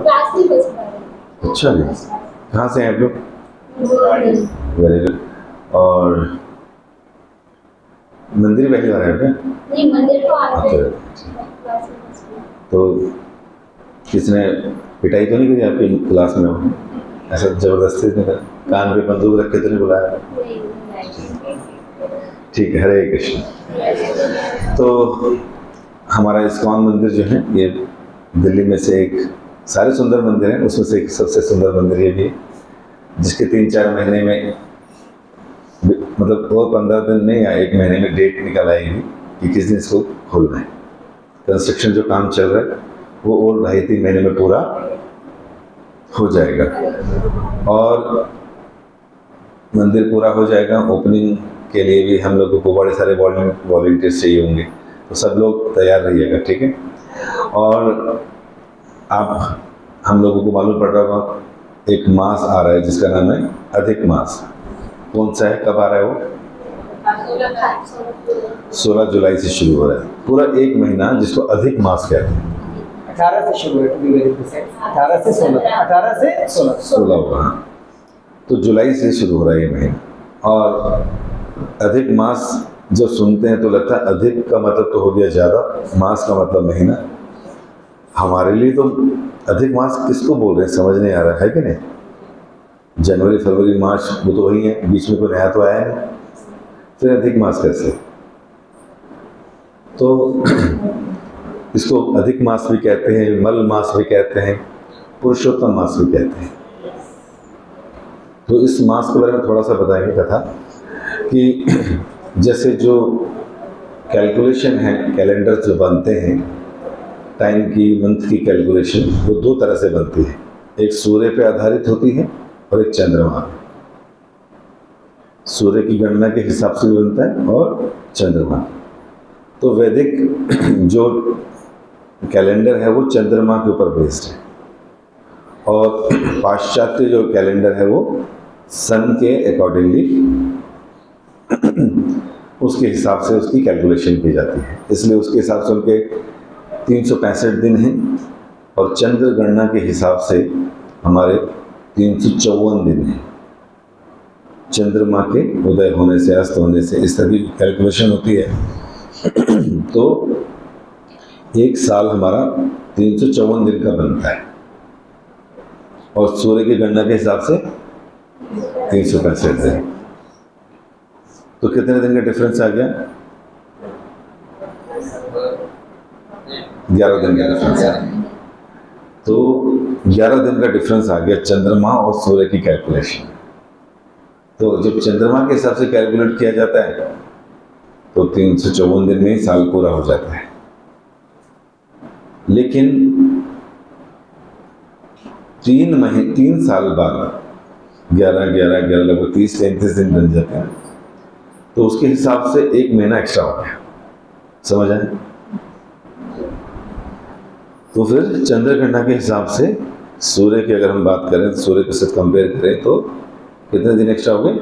अच्छा जी, कहाँ से हैं आप लोग? Very good. और मंदिर पहली बार है क्या? नहीं, मंदिर तो आते हैं। तो किसने पिटाई तो नहीं करी आपकी क्लास में? हो ऐसा जबरदस्ती ने कान पे बंदूक रख के तो नहीं बुलाया? ठीक है, हरे कृष्ण। तो हमारा इस्कॉन मंदिर जो है ये दिल्ली में से एक, सारे सुंदर मंदिर हैं, उसमें से एक सबसे सुंदर मंदिर ये भी है, जिसके 3-4 महीने में, मतलब और 15 दिन में या 1 महीने में डेट निकल आएगी कि किस दिन इसको खोलना है। कंस्ट्रक्शन जो काम चल रहा है वो और 2.5-3 महीने में पूरा हो जाएगा और मंदिर पूरा हो जाएगा। ओपनिंग के लिए भी हम लोगों को बड़े सारे वॉलंटियर्स चाहिए होंगे, तो सब लोग तैयार रहिएगा, ठीक है। और आप हम लोगों को मालूम पड़ रहा होगा एक मास आ रहा है जिसका नाम है अधिक मास। कौन सा है, कब आ रहा है वो? 16 जुलाई से शुरू हो रहा है, पूरा 1 महीना जिसको अधिक मास कहते हैं। 18 से शुरू है, 18 से 16 होगा। तो जुलाई से शुरू हो रहा है ये महीना। और अधिक मास जब सुनते हैं तो लगता है अधिक का मतलब तो हो गया ज़्यादा, मास का मतलब महीना। हमारे लिए तो अधिक मास किसको बोल रहे हैं समझ नहीं आ रहा है कि नहीं। जनवरी, फरवरी, मार्च वो तो वही है, बीच में कोई नया तो आया नहीं, फिर अधिक मास कैसे? तो इसको अधिक मास भी कहते हैं, मल मास भी कहते हैं, पुरुषोत्तम मास भी कहते हैं। तो इस मास के बारे में थोड़ा सा बताएंगे कथा कि जैसे जो कैलकुलेशन है, कैलेंडर जो बनते हैं टाइम की, मंथ की कैलकुलेशन, वो 2 तरह से बनती है। एक सूर्य पे आधारित होती है और एक चंद्रमा पे। सूर्य की गणना के हिसाब से भी बनता है और चंद्रमा। तो वैदिक जो कैलेंडर है वो चंद्रमा के ऊपर बेस्ड है और पाश्चात्य जो कैलेंडर है वो सन के अकॉर्डिंगली उसके हिसाब से उसकी कैलकुलेशन की जाती है। इसलिए उसके हिसाब से उनके 365 दिन हैं और चंद्र गणना के हिसाब से हमारे 354 दिन हैं। चंद्रमा के उदय होने से, अस्त होने से, इस तरह की कैलकुलेशन होती है। तो एक साल हमारा 354 दिन का बनता है और सूर्य की गणना के हिसाब से 365 दिन। तो कितने दिन का डिफरेंस आ गया? 11 दिन का डिफरेंस आ गया। तो 11 दिन का डिफरेंस आ गया चंद्रमा और सूर्य की कैलकुलेशन। तो जब चंद्रमा के हिसाब से कैलकुलेट किया जाता है तो 354 दिन में ही साल पूरा हो जाता है। लेकिन 3 साल बाद 11 लगभग 30-33 दिन बन जाते हैं, तो उसके हिसाब से 1 महीना एक्स्ट्रा हो गया। समझ आए? तो फिर चंद्र गणना के हिसाब से सूर्य की अगर हम बात करें, तो सूर्य के साथ कंपेयर करें तो कितने दिन एक्स्ट्रा हो गए?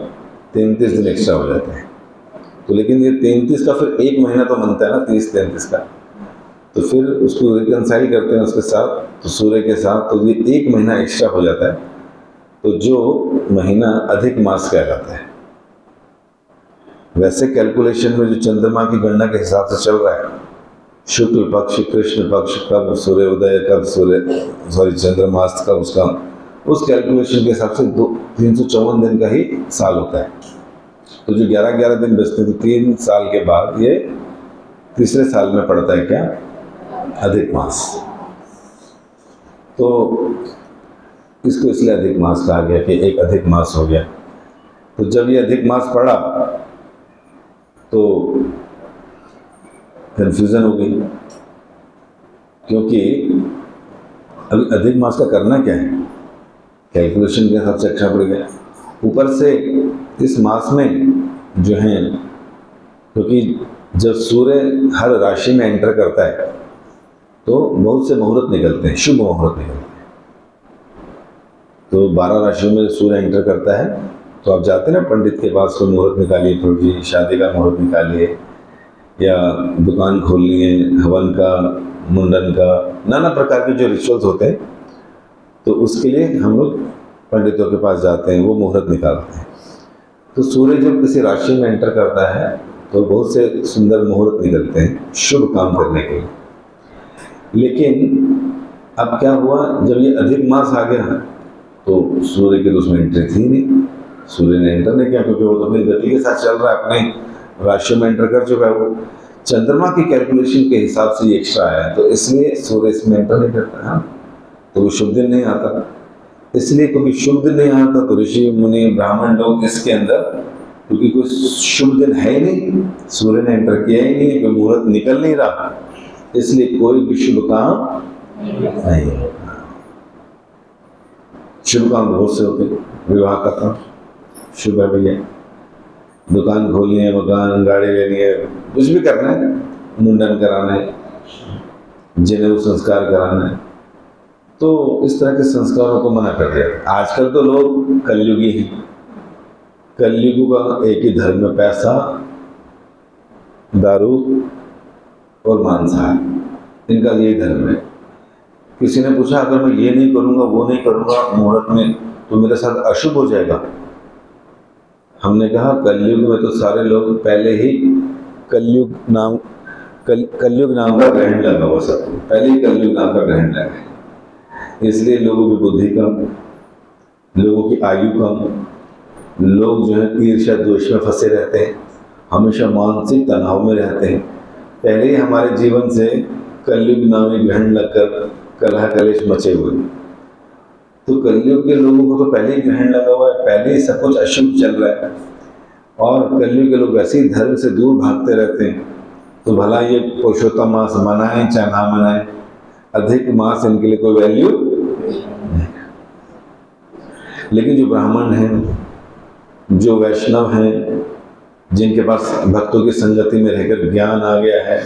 33 दिन एक्स्ट्रा हो जाते हैं। तो लेकिन ये 33 का फिर 1 महीना तो बनता है ना, 30-33 का, तो फिर उसको रिकंसाइल करते हैं उसके साथ, तो सूर्य के साथ, तो ये 1 महीना एक्स्ट्रा हो जाता है। तो जो महीना अधिक मास कहलाता है। वैसे कैलकुलेशन में जो चंद्रमा की गणना के हिसाब से चल रहा है, शुक्ल पक्ष, कृष्ण पक्ष, कब सूर्योदय, कब चंद्रमास, कब उसका, उस कैलकुलेशन के हिसाब से 354 दिन का ही साल होता है। तो जो 11 दिन बचते हैं, तो 3 साल के बाद ये तीसरे साल में पड़ता है क्या? अधिक मास। तो इसको इसलिए अधिक मास कहा गया कि एक अधिक मास हो गया। तो जब ये अधिक मास पड़ा तो कन्फ्यूज़न हो गई, क्योंकि अभी अधिक मास का करना क्या है? कैलकुलेशन के हिसाब से अच्छा पड़ गया। ऊपर से इस मास में जो है, क्योंकि जब सूर्य हर राशि में एंटर करता है तो बहुत से मुहूर्त निकलते हैं, शुभ मुहूर्त निकलते हैं। तो 12 राशियों में सूर्य एंटर करता है, तो आप जाते हैं ना पंडित के पास, कोई मुहूर्त निकालिए, थोड़ी शादी का मुहूर्त निकालिए, या दुकान खोलनी है, हवन का, मुंडन का, नाना प्रकार के जो रिचुअल्स होते हैं तो उसके लिए हम लोग पंडितों के पास जाते हैं, वो मुहूर्त निकालते हैं। तो सूर्य जब किसी राशि में एंटर करता है तो बहुत से सुंदर मुहूर्त निकलते हैं शुभ काम करने के लिए। लेकिन अब क्या हुआ, जब ये अधिक मास आ गया तो सूर्य की तो उसमें एंट्री थी नहीं, सूर्य ने एंटर नहीं किया, क्योंकि वो तो अपनी गति के साथ चल रहा है, अपने राशि में एंटर कर चुका है। वो चंद्रमा की कैलकुलेशन के हिसाब से ये एक्स्ट्रा आया, तो इसलिए सूर्य इसमें एंटर नहीं करता है, तो वो शुभ दिन नहीं आता। इसलिए क्योंकि शुभ दिन नहीं आता तो ऋषि मुनि ब्राह्मण लोग इसके अंदर, क्योंकि कोई शुभ दिन है ही नहीं, सूर्य ने एंटर किया ही नहीं, कोई मुहूर्त निकल नहीं रहा, इसलिए कोई भी शुभ काम नहीं। शुभ काम बहुत से होते, विवाह का काम शुभ है भैया, दुकान खोलनी है, मकान गाड़ी लेनी है, कुछ भी करना है, मुंडन कराना है, जनेऊ संस्कार कराना है, तो इस तरह के संस्कारों को मना कर दिया। आजकल तो लोग कलयुगी हैं, कलयुग का एक ही धर्म है, पैसा, दारू और मांसाहार, इनका यही धर्म है। किसी ने पूछा अगर मैं ये नहीं करूँगा वो नहीं करूँगा मुहूर्त में तो मेरे साथ अशुभ हो जाएगा। हमने कहा कलयुग में तो सारे लोग पहले ही कलयुग नाम का ग्रहण लगा हुआ, सब पहले ही कलयुग नाम का ग्रहण लगा, इसलिए लोगों की बुद्धि कम, लोगों की आयु कम, लोग जो है ईर्ष्या द्वेष में फंसे रहते हैं, हमेशा मानसिक तनाव में रहते हैं। पहले ही हमारे जीवन से कलयुग नामी ग्रहण लगकर कलह कलेश मचे हुए, तो कलयुग के लोगों को तो पहले ही ग्रहण लगा हुआ है, पहले ही सब कुछ अशुभ चल रहा है, और कलयुग के लोग वैसे ही धर्म से दूर भागते रहते हैं। तो भला ये पुरुषोत्तम मास मनाएं चाहे ना मनाएं, अधिक मास इनके लिए कोई वैल्यू नहीं। लेकिन जो ब्राह्मण हैं, जो वैष्णव हैं, जिनके पास भक्तों की संगति में रहकर ज्ञान आ गया है,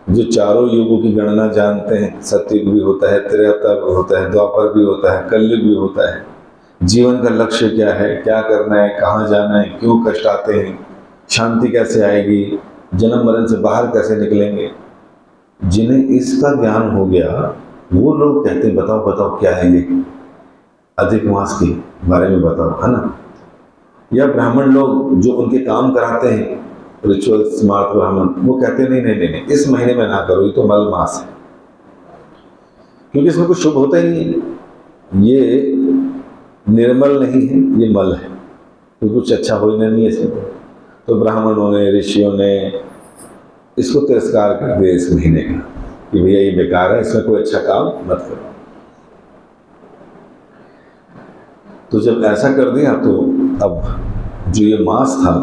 जो चारों युगों की गणना जानते हैं, सतयुग भी होता है, त्रेता भी होता है, द्वापर भी होता है, कलयुग भी होता है, जीवन का लक्ष्य क्या है, क्या करना है, कहाँ जाना है, क्यों कष्ट आते हैं, शांति कैसे आएगी, जन्म मरण से बाहर कैसे निकलेंगे, जिन्हें इसका ज्ञान हो गया वो लोग कहते हैं बताओ बताओ क्या है ये, अधिक मास के बारे में बताओ, है ना। या ब्राह्मण लोग जो उनके काम कराते हैं, रिचुअल स्मार्ट ब्राह्मण, वो कहते हैं नहीं नहीं नहीं नहीं इस महीने में ना करो, ये तो मल मास है, क्योंकि इसमें कुछ शुभ होता ही नहीं, ये निर्मल नहीं है, ये मल है, तो कुछ अच्छा हो नहीं है इसमें। तो ब्राह्मणों ने, ऋषियों ने इसको तिरस्कार कर दिया इस महीने का कि भैया ये बेकार है, इसमें कोई अच्छा काम मत करो। तो जब ऐसा कर दिया तो अब जो ये मास था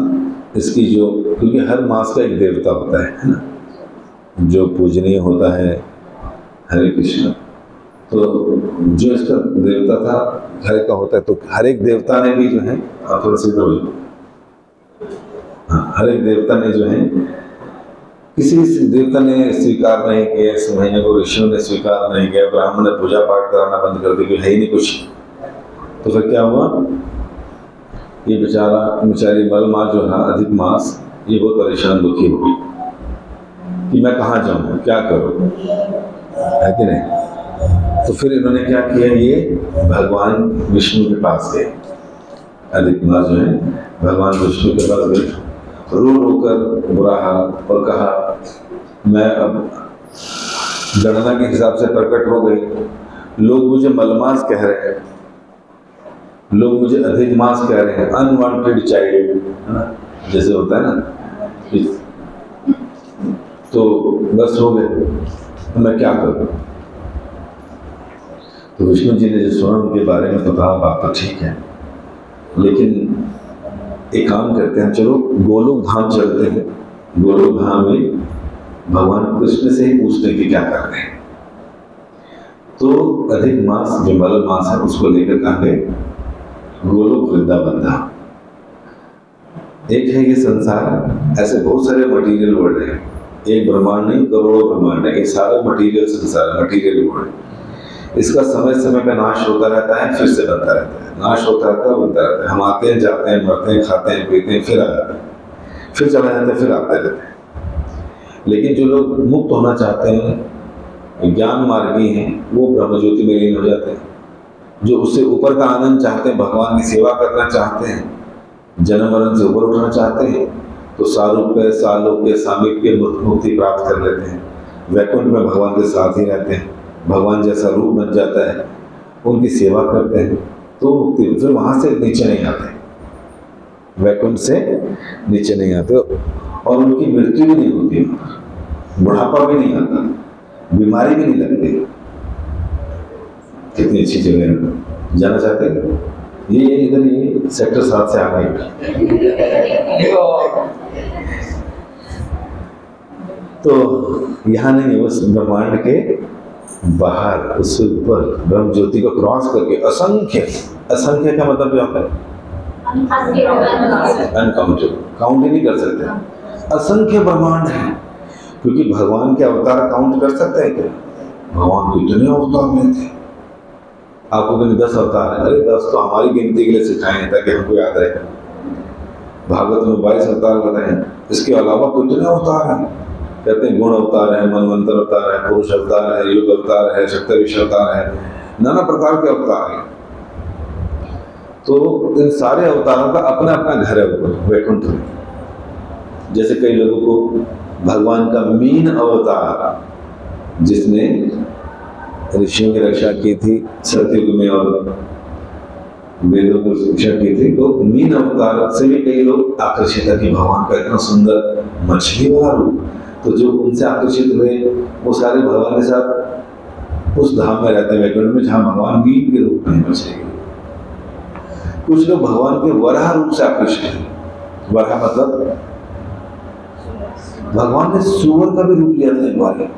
इसकी जो, क्योंकि हर मास का एक देवता होता है ना, जो पूजनीय होता है, हरे कृष्ण, तो जो इसका देवता था हर एक का होता है, तो हर एक देवता ने भी जो है थोड़ा सा हर एक देवता ने जो है, किसी देवता ने स्वीकार नहीं किया इस महीने को, ऋषियों ने स्वीकार नहीं किया, ब्राह्मण ने पूजा पाठ कराना बंद कर दिया, है ही नहीं कुछ। तो फिर क्या हुआ, ये बेचारी मल मास जो है अधिक मास, ये बहुत परेशान दुखी हो गई कि मैं कहाँ जाऊँ, क्या करूँ, है कि नहीं। तो फिर इन्होंने क्या किया, ये भगवान विष्णु के पास गए, अधिक मास जो है भगवान विष्णु के पास गए, रो रो कर बुरा हाल, और कहा मैं अब गणना के हिसाब से प्रकट हो गई, लोग मुझे मलमास कह रहे हैं, लोग मुझे अधिक मास कह रहे हैं, अनवांटेड चाइल्ड, है ना, जैसे होता है ना, तो बस हो गए, तो मैं क्या करूं। तो विष्णु जी ने जो सुना उनके बारे में तो कहा बात तो ठीक है, लेकिन एक काम करते हैं, चलो गोलोक धाम चलते हैं, गोलोक धाम में भगवान कृष्ण से ही पूछते हैं कि क्या कर रहे हैं। तो अधिक मास जो मल मास है उसको लेकर कहाँ गए, गोलोक वृंदावन धाम। एक है ये संसार, ऐसे बहुत सारे मटेरियल वर्ल्ड है, एक ब्रह्मांड नहीं करोड़ों ब्रह्मांड है, ये सारा मटेरियल संसार है, मटेरियल वर्ल्ड। इसका समय समय पे नाश होता रहता है, फिर से बनता रहता है, नाश होता रहता है, बनता रहता है। हम आते हैं, जाते हैं, मरते हैं, खाते हैं, पीते हैं, फिर आ जाते हैं, फिर चले जाते हैं, फिर आते रहते हैं। लेकिन जो लोग मुक्त होना चाहते हैं, ज्ञान मार्गी हैं, वो ब्रह्म ज्योति में लीन हो जाते हैं, जो उससे ऊपर का आनंद चाहते हैं, भगवान की सेवा करना चाहते हैं, जन्म मरण से ऊपर उठना चाहते हैं, तो सारूप्य सालोक्य सामीप्य मुक्ति प्राप्त कर लेते हैं। वैकुंठ में भगवान के साथ ही रहते हैं, भगवान जैसा रूप बन जाता है, उनकी सेवा करते हैं तो मुक्ति। फिर वहाँ से नीचे नहीं आते, वैकुंठ से नीचे नहीं आते, और उनकी मृत्यु भी नहीं होती, बुढ़ापा भी नहीं आता, बीमारी भी नहीं लगती। कितनी अच्छी जगह है, जाना चाहते हैं? ये इधर ये सेक्टर 7 से आ गए। तो यहाँ नहीं, उस ब्रह्मांड के बाहर, उससे ऊपर ब्रह्म ज्योति को क्रॉस करके असंख्य, असंख्य का मतलब क्या होता है? अनकाउंटेबल, काउंट ही नहीं कर सकते, असंख्य ब्रह्मांड है। क्योंकि भगवान के अवतार काउंट कर सकते हैं क्या? भगवान को इतने अवतार में थे, आपको कहते 10 अवतार है, अरे 10 तो हमारी गिनती के लिए सिखाए हैं ताकि हमको याद रहे। भागवत में 22 अवतार बताए, इसके अलावा कितने अवतार हैं? कहते हैं गुण अवतार है, मनवंतर अवतार है, पुरुष अवतार है, युग अवतार है, शक्तिविश अवतार है, नाना प्रकार के अवतार हैं। तो इन सारे अवतारों का अपना अपना घर है ऊपर वैकुंठ में। जैसे कई लोगों को भगवान का मीन अवतार, जिसने ऋषियों की रक्षा की थी सतयुग में और वेदों की शिक्षा की थी, तो मीन अवतार से भी कई लोग आकर्षित है कि भगवान का इतना सुंदर मछली वाला रूप। तो जो उनसे आकर्षित हुए वो सारे भगवान के साथ उस धाम में रहते हैं वैकुंठ में, जहाँ भगवान मीन के रूप में मछली। कुछ लोग भगवान के वराह रूप से आकर्षित हैं। वराह मतलब भगवान ने सूअर का भी रूप लिया था एक बार,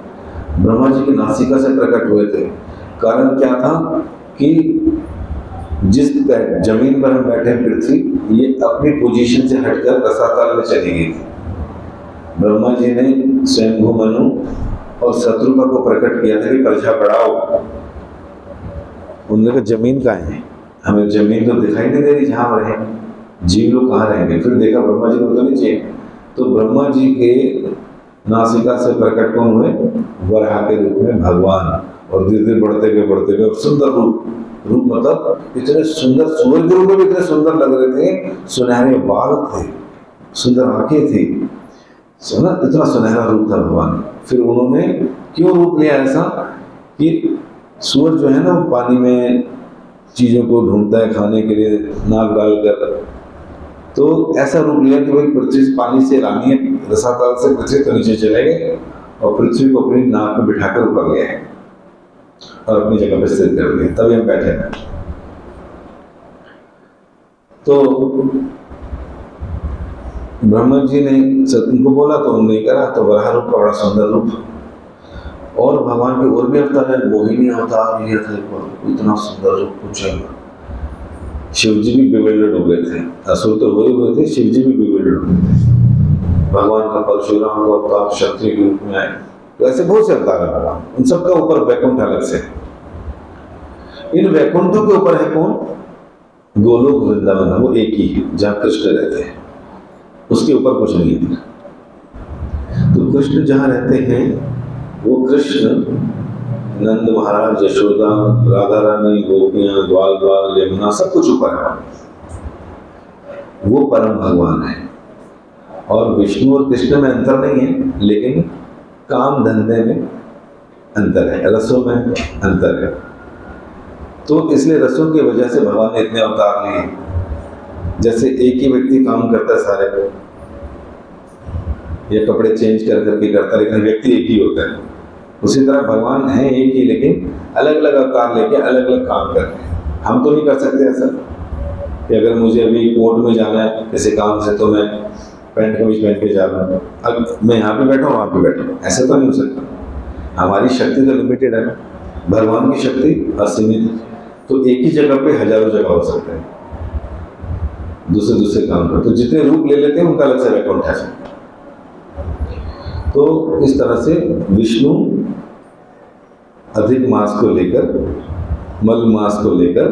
ब्रह्मा जी की नासिका से प्रकट हुए थे। कारण क्या था कि जिस जमीन पर हम बैठे पृथ्वी, ये अपनी पोजीशन से हटकर रसातल में चली गई थी। ब्रह्मा जी ने स्वयंभू मनु और शत्रुपा को प्रकट किया था कि प्रजा बढ़ाओ। उन्होंने कहा जमीन कहाँ है, हमें जमीन तो दिखाई नहीं दे रही जहाँ हम रहे, जीव लोग कहाँ रहेंगे। फिर देखा ब्रह्मा जी को तो नीचे, तो ब्रह्मा जी के नासिका से प्रकट कौन हुए? वराह के रूप में भगवान। और धीरे धीरे बढ़ते गए सुंदर रूप मतलब इतने सुंदर, सूर्य के रूप में भी इतने सुंदर लग रहे थे, सुनहरे बाल थे, सुंदर आंखें थी, इतना सुनहरा रूप था भगवान। फिर उन्होंने क्यों रूप लिया ऐसा कि सूर्य जो है ना, वो पानी में चीज़ों को ढूंढता है खाने के लिए, नाक डालकर। तो ऐसा रूप लिया कि भाई पृथ्वी पानी से लानी है, रसातल से पृथ्वी तो नीचे चले गए और पृथ्वी को अपनी नाक में बिठाकर ऊपर गए और अपनी जगह पर स्थिर कर दिया। तभी हम बैठे हैं। तो ब्रह्मा जी ने उनको बोला तो उन्होंने करा, तो वराह रूप का बड़ा सुंदर रूप। और भगवान के और भी अवतार है, मोहिनी अवतार लिया था, इतना सुंदर रूप पूछा। शिव जी भी बिवेल्डेड हो गए थे, असुर तो हुए थे, शिव जी भी बिवेल्डेड हो गए थे। भगवान का परशुराम का अवतार क्षत्रिय के रूप में आए। तो ऐसे बहुत से अवतार है भगवान, उन सबका ऊपर वैकुंठ अलग से। इन वैकुंठों के ऊपर है कौन? गोलोक वृंदावन, वो एक ही है जहाँ कृष्ण रहते हैं, उसके ऊपर कुछ नहीं है। तो कृष्ण जहाँ रहते हैं वो कृष्ण, नंद महाराज, यशोदा, राधा रानी, गोपियां, ग्वाल बाल, यमुना, सब कुछ ऊपर है। वो परम भगवान है। और विष्णु और कृष्ण में अंतर नहीं है, लेकिन काम धंधे में अंतर है, रसों में अंतर है। तो इसलिए रसों की वजह से भगवान ने इतने अवतार लिए। जैसे एक ही व्यक्ति काम करता है सारे, या कपड़े चेंज कर करके करता है, लेकिन व्यक्ति एक ही होता है। उसी तरह भगवान है एक ही, लेकिन अलग अलग अवतार लेके अलग अलग काम करते हैं। हम तो नहीं कर सकते ऐसा कि अगर मुझे अभी कोर्ट में जाना है किसी काम से, तो मैं पैंट कमीज पहन के जा रहा हूँ, अब मैं यहाँ पे बैठा हूँ वहाँ पे बैठा हूँ, ऐसा तो नहीं हो सकता। हमारी शक्ति तो लिमिटेड है ना, भगवान की शक्ति असीमित है। तो एक ही जगह पे हजारों जगह हो सकते हैं, दूसरे काम पर। तो जितने रूप ले लेते हैं उनका अलग से वैकुंठ है। तो इस तरह से विष्णु अधिक मास को लेकर, मल मास को लेकर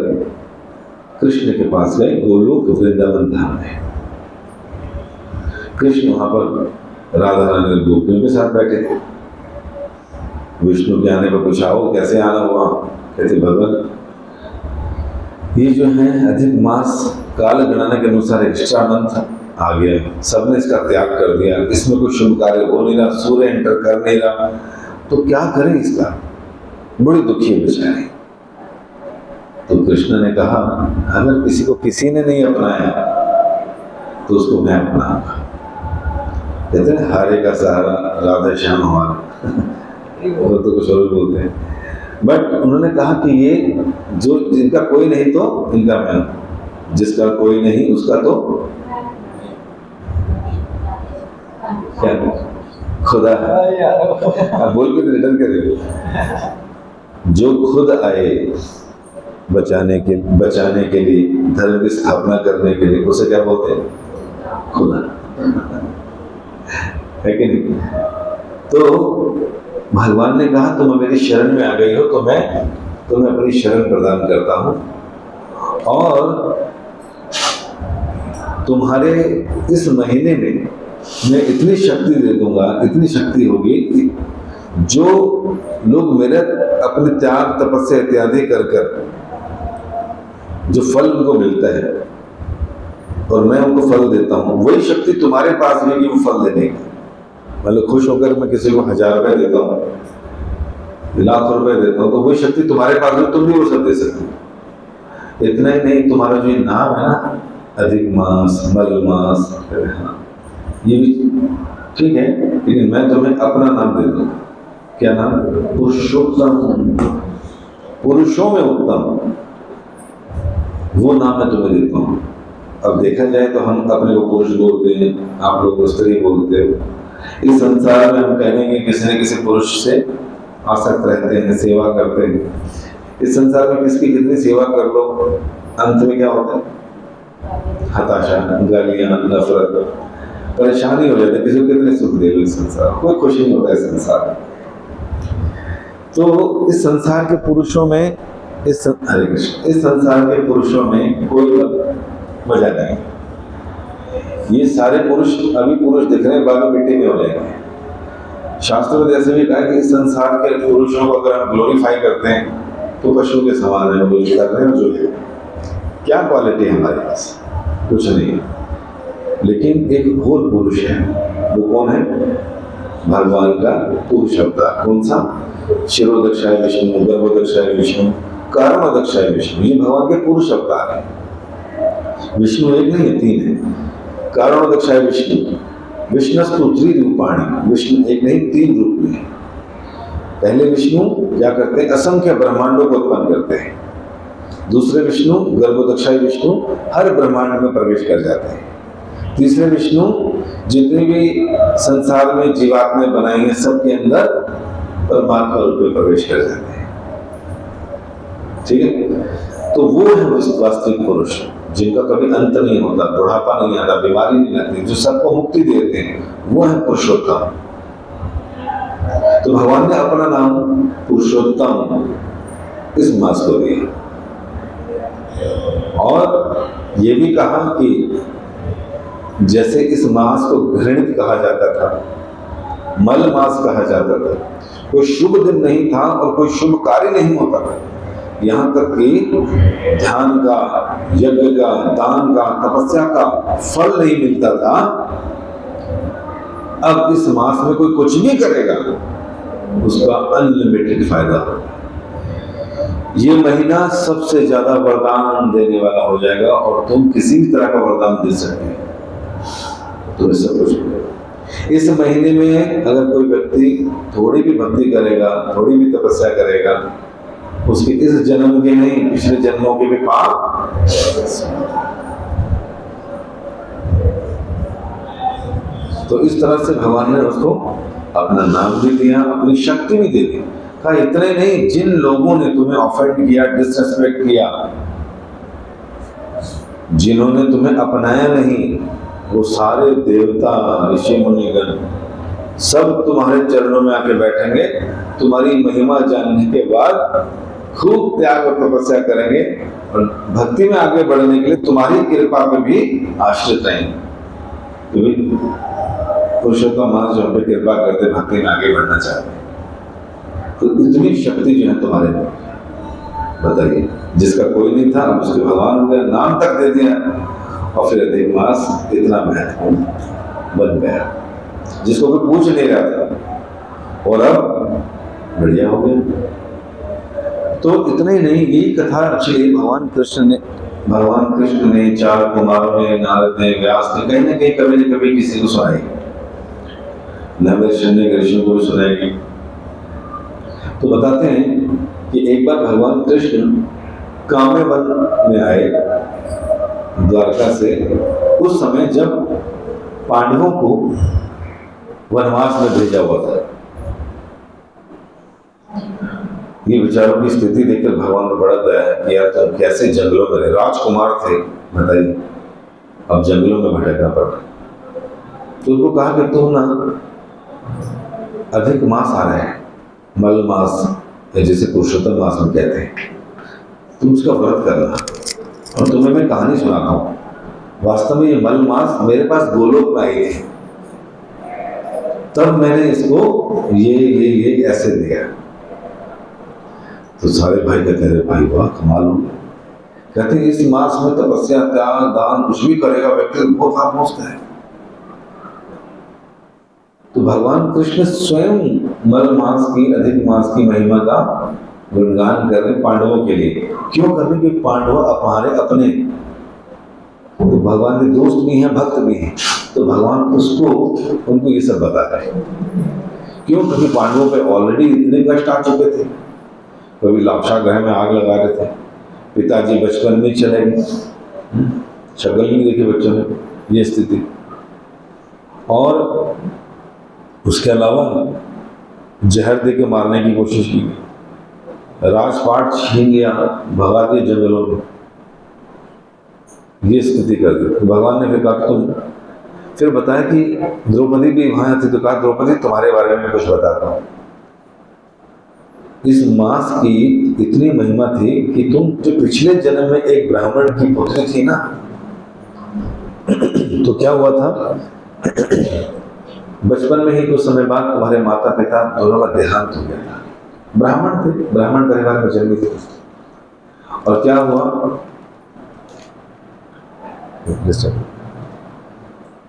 कृष्ण के पास गए, गोलोक वृंदावन धाम है। कृष्ण वहां पर राधा रानी गोपियों के साथ बैठे थे। विष्णु के आने पर पूछा, हो कैसे आना हुआ? कहते भगवान ये जो है अधिक मास काल गणना के अनुसार एक्स्ट्रा मंथ आ गया, सबने इसका त्याग कर दिया, इसमें कोई शुभ कार्य हो नहीं रहा, सूर्य एंटर कर नहीं रहा, तो क्या करें इसका, बड़ी दुखी है बेचारे। तो कृष्ण ने कहा अगर किसी को किसी ने नहीं अपनाया तो उसको मैं अपनाऊंगा। कहते हैं हारे का सहारा राधा श्याम हमारा वो तो कुछ और बोलते हैं, बट उन्होंने कहा कि ये जो जिनका कोई नहीं तो इनका मैं, जिसका कोई नहीं उसका तो क्या खुदा है। अब बोल के रिटर्न करेंगे, जो खुद आए बचाने के लिए, धर्म की स्थापना करने के लिए, उसे क्या बोलते हैं, खुदा, है कि नहीं। तो भगवान ने कहा तुम मेरी शरण में आ गई हो तो मैं तुम्हें अपनी शरण प्रदान करता हूं, और तुम्हारे इस महीने में मैं इतनी शक्ति दे दूंगा, इतनी शक्ति होगी कि जो लोग मेरे अपने त्याग तपस्या इत्यादि कर कर जो फल उनको मिलता है और मैं उनको फल देता हूँ, वही शक्ति तुम्हारे पास रहेगी वो फल देने की। मतलब खुश होकर मैं किसी को 1000 रुपए देता हूँ, लाख रुपए देता हूँ, तो वही शक्ति तुम्हारे पास है, तुम भी वो सब दे सकते हो। इतना ही नहीं, तुम्हारा जो नाम है ना, अधिक मास, मल मास, ये भी ठीक है, लेकिन मैं तुम्हें अपना नाम दे दूंगा। क्या नाम? पुरुषोत्तम, पुरुषों में उत्तम, वो नाम मैं तुम्हें देता हूँ। अब देखा जाए तो हम अपने को पुरुष बोलते हैं, आप लोग को स्त्री बोलते हो। इस संसार में हम कहेंगे किसी न किसी पुरुष से आसक्त रहते हैं, सेवा करते हैं। इस संसार में किसकी कितनी सेवा कर लो, अंत में क्या होता है? हताशा, गालियां, नफरत, परेशानी हो जाती है। किसी को कितने सुख दे लो, इस संसार कोई खुशी नहीं होता है संसार में। तो इस संसार के पुरुषों में, हरे कृष्ण, इस संसार के पुरुषों में कोई मजा नहीं। ये सारे पुरुष अभी पुरुष दिख रहे हैं, बाद में मिट्टी में हो जाएंगे। शास्त्रों में जैसे भी कहा कि इस संसार के पुरुषों को अगर हम ग्लोरीफाई करते हैं तो पशु के समान है, वो कर रहे हैं जो है। क्या क्वालिटी है हमारे पास? कुछ नहीं है। लेकिन एक और पुरुष है, वो कौन है? भगवान का पुरुष अवतार। कौन सा? शिरोदक्षाय विष्णु, गर्भोदक्षाय विष्णु, कारणोदक्षाय विष्णु। ये भगवान के पुरुष अवतार है। विष्णु एक नहीं है, 3 है। कारणोदक्षाय विष्णु, विष्णुस्तु त्रिरूपाणि, विष्णु एक नहीं 3 रूप में। पहले विष्णु क्या करते हैं? असंख्य ब्रह्मांडों को उत्पन्न करते हैं। दूसरे विष्णु, गर्भोदक्षाय विष्णु, हर ब्रह्मांड में प्रवेश कर जाते हैं। तीसरे विष्णु जितनी भी संसार में जीवात्माएं बनाई हैं सबके अंदर परमात्मा रूप में प्रवेश कर जाते हैं। ठीक है, तो वो है वास्तविक पुरुष, जिनका कभी अंत नहीं होता, बुढ़ापा नहीं आता, बीमारी नहीं लगती, जो सबको मुक्ति देते हैं, वो है पुरुषोत्तम। तो भगवान ने अपना नाम पुरुषोत्तम इस मास को दिया, और ये भी कहा कि जैसे इस मास को घृणित कहा जाता था, मल मास कहा जाता था, कोई शुभ दिन नहीं था और कोई शुभ कार्य नहीं होता था, यहाँ तक कि ध्यान का, यज्ञ का, दान का, तपस्या का फल नहीं मिलता था। अब इस मास में कोई कुछ भी करेगा उसका अनलिमिटेड फायदा। ये महीना सबसे ज्यादा वरदान देने वाला हो जाएगा, और तुम किसी भी तरह का वरदान दे सकते हैं, तुम्हें सब कुछ मिलेगा। इस महीने में अगर कोई व्यक्ति थोड़ी भी भक्ति करेगा, थोड़ी भी तपस्या करेगा, उसके इस जन्म के नहीं पिछले जन्मों के भी पाप। तो इस तरह से भगवान ने उसको अपना नाम भी दिया, अपनी शक्ति भी दे दी। कहा इतने नहीं, जिन लोगों ने तुम्हें ऑफेंड किया, डिसरेस्पेक्ट किया, जिन्होंने तुम्हें अपनाया नहीं, वो सारे देवता, ऋषि मुनिगण सब तुम्हारे चरणों में आके बैठेंगे, तुम्हारी महिमा जानने के बाद खूब त्याग और तपस्या करेंगे, और भक्ति में आगे बढ़ने के लिए तुम्हारी कृपा पे भी आश्रित रहेंगे। पुरुषोत्तम मास जो हम पे कृपा करते, भक्ति में आगे बढ़ना चाहते हैं, तो इतनी शक्ति जो है तुम्हारे में, बताइए, जिसका कोई नहीं था उसके भगवान ने नाम तक दे दिया, और फिर अधिक मास इतना महत्वपूर्ण बन गया जिसको कोई पूछ नहीं रहा था, और अब बढ़िया हो गया। तो इतना ही नहीं, यही कथा एक्चुअली भगवान कृष्ण ने 4 कुमारों ने, नारद ने, व्यास ने कहीं ना कहीं कभी न कभी किसी को सुनाई, नवदर्शन ने ऋषियों को भी सुनाएगी। तो बताते हैं कि एक बार भगवान कृष्ण काम्यवन में आए द्वारका से, उस समय जब पांडवों को वनवास में भेजा हुआ था। ये विचारों की स्थिति देखकर भगवान को बड़ा दया है कि यार तुम कैसे जंगलों में रहे, राजकुमार थे, बताइए अब जंगलों में भटकना पड़ रहा। तो उनको कहा कि तुम ना अधिक मास आ रहे हैं, मल मास, जैसे पुरुषोत्तम मास में कहते हैं, तुम उसका व्रत करना। और तुम्हें मैं कहानी सुनाता हूँ, वास्तव में ये मल मास मेरे पास गोलोक में आई थी, तब मैंने इसको ये ऐसे दिया। तो सारे भाई कहते हैं भाई वाह कमाल हो, कहते हैं इस मास में तपस्या, त्याग, दान कुछ भी करेगा व्यक्ति बहुत लाभ पहुंचता है। तो भगवान कृष्ण स्वयं मल मास की, अधिक मास की महिमा का गुणगान कर रहे पांडवों के लिए। क्यों कर रहे? क्योंकि पांडव हमारे अपने, तो भगवान के दोस्त भी हैं, भक्त भी हैं, तो भगवान उनको ये सब बता रहे हैं। क्यों? क्योंकि पांडवों पे ऑलरेडी इतने कष्ट आ चुके थे, कभी लाक्षा ग्रह में आग लगा रहे थे, पिताजी बचपन में चले गए, शक्ल नहीं देखी बच्चों ने, ये स्थिति। और उसके अलावा जहर दे के मारने की कोशिश की गई, राजपाट छीन लिया, भगा दिए जंगलों में, ये स्थिति कर दी। तो भगवान ने फिर कहा तुम, फिर बताया कि द्रौपदी भी वहां थी, तो कहा द्रौपदी तुम्हारे बारे में कुछ बताता हूँ। इस मास की इतनी महिमा थी कि तुम जो पिछले जन्म में एक ब्राह्मण की पुत्री थी ना, तो क्या हुआ था, बचपन में ही कुछ समय बाद तुम्हारे माता पिता दोनों का देहांत हो गया था। ब्राह्मण थे, ब्राह्मण परिवार में जन्मी थे, और क्या हुआ,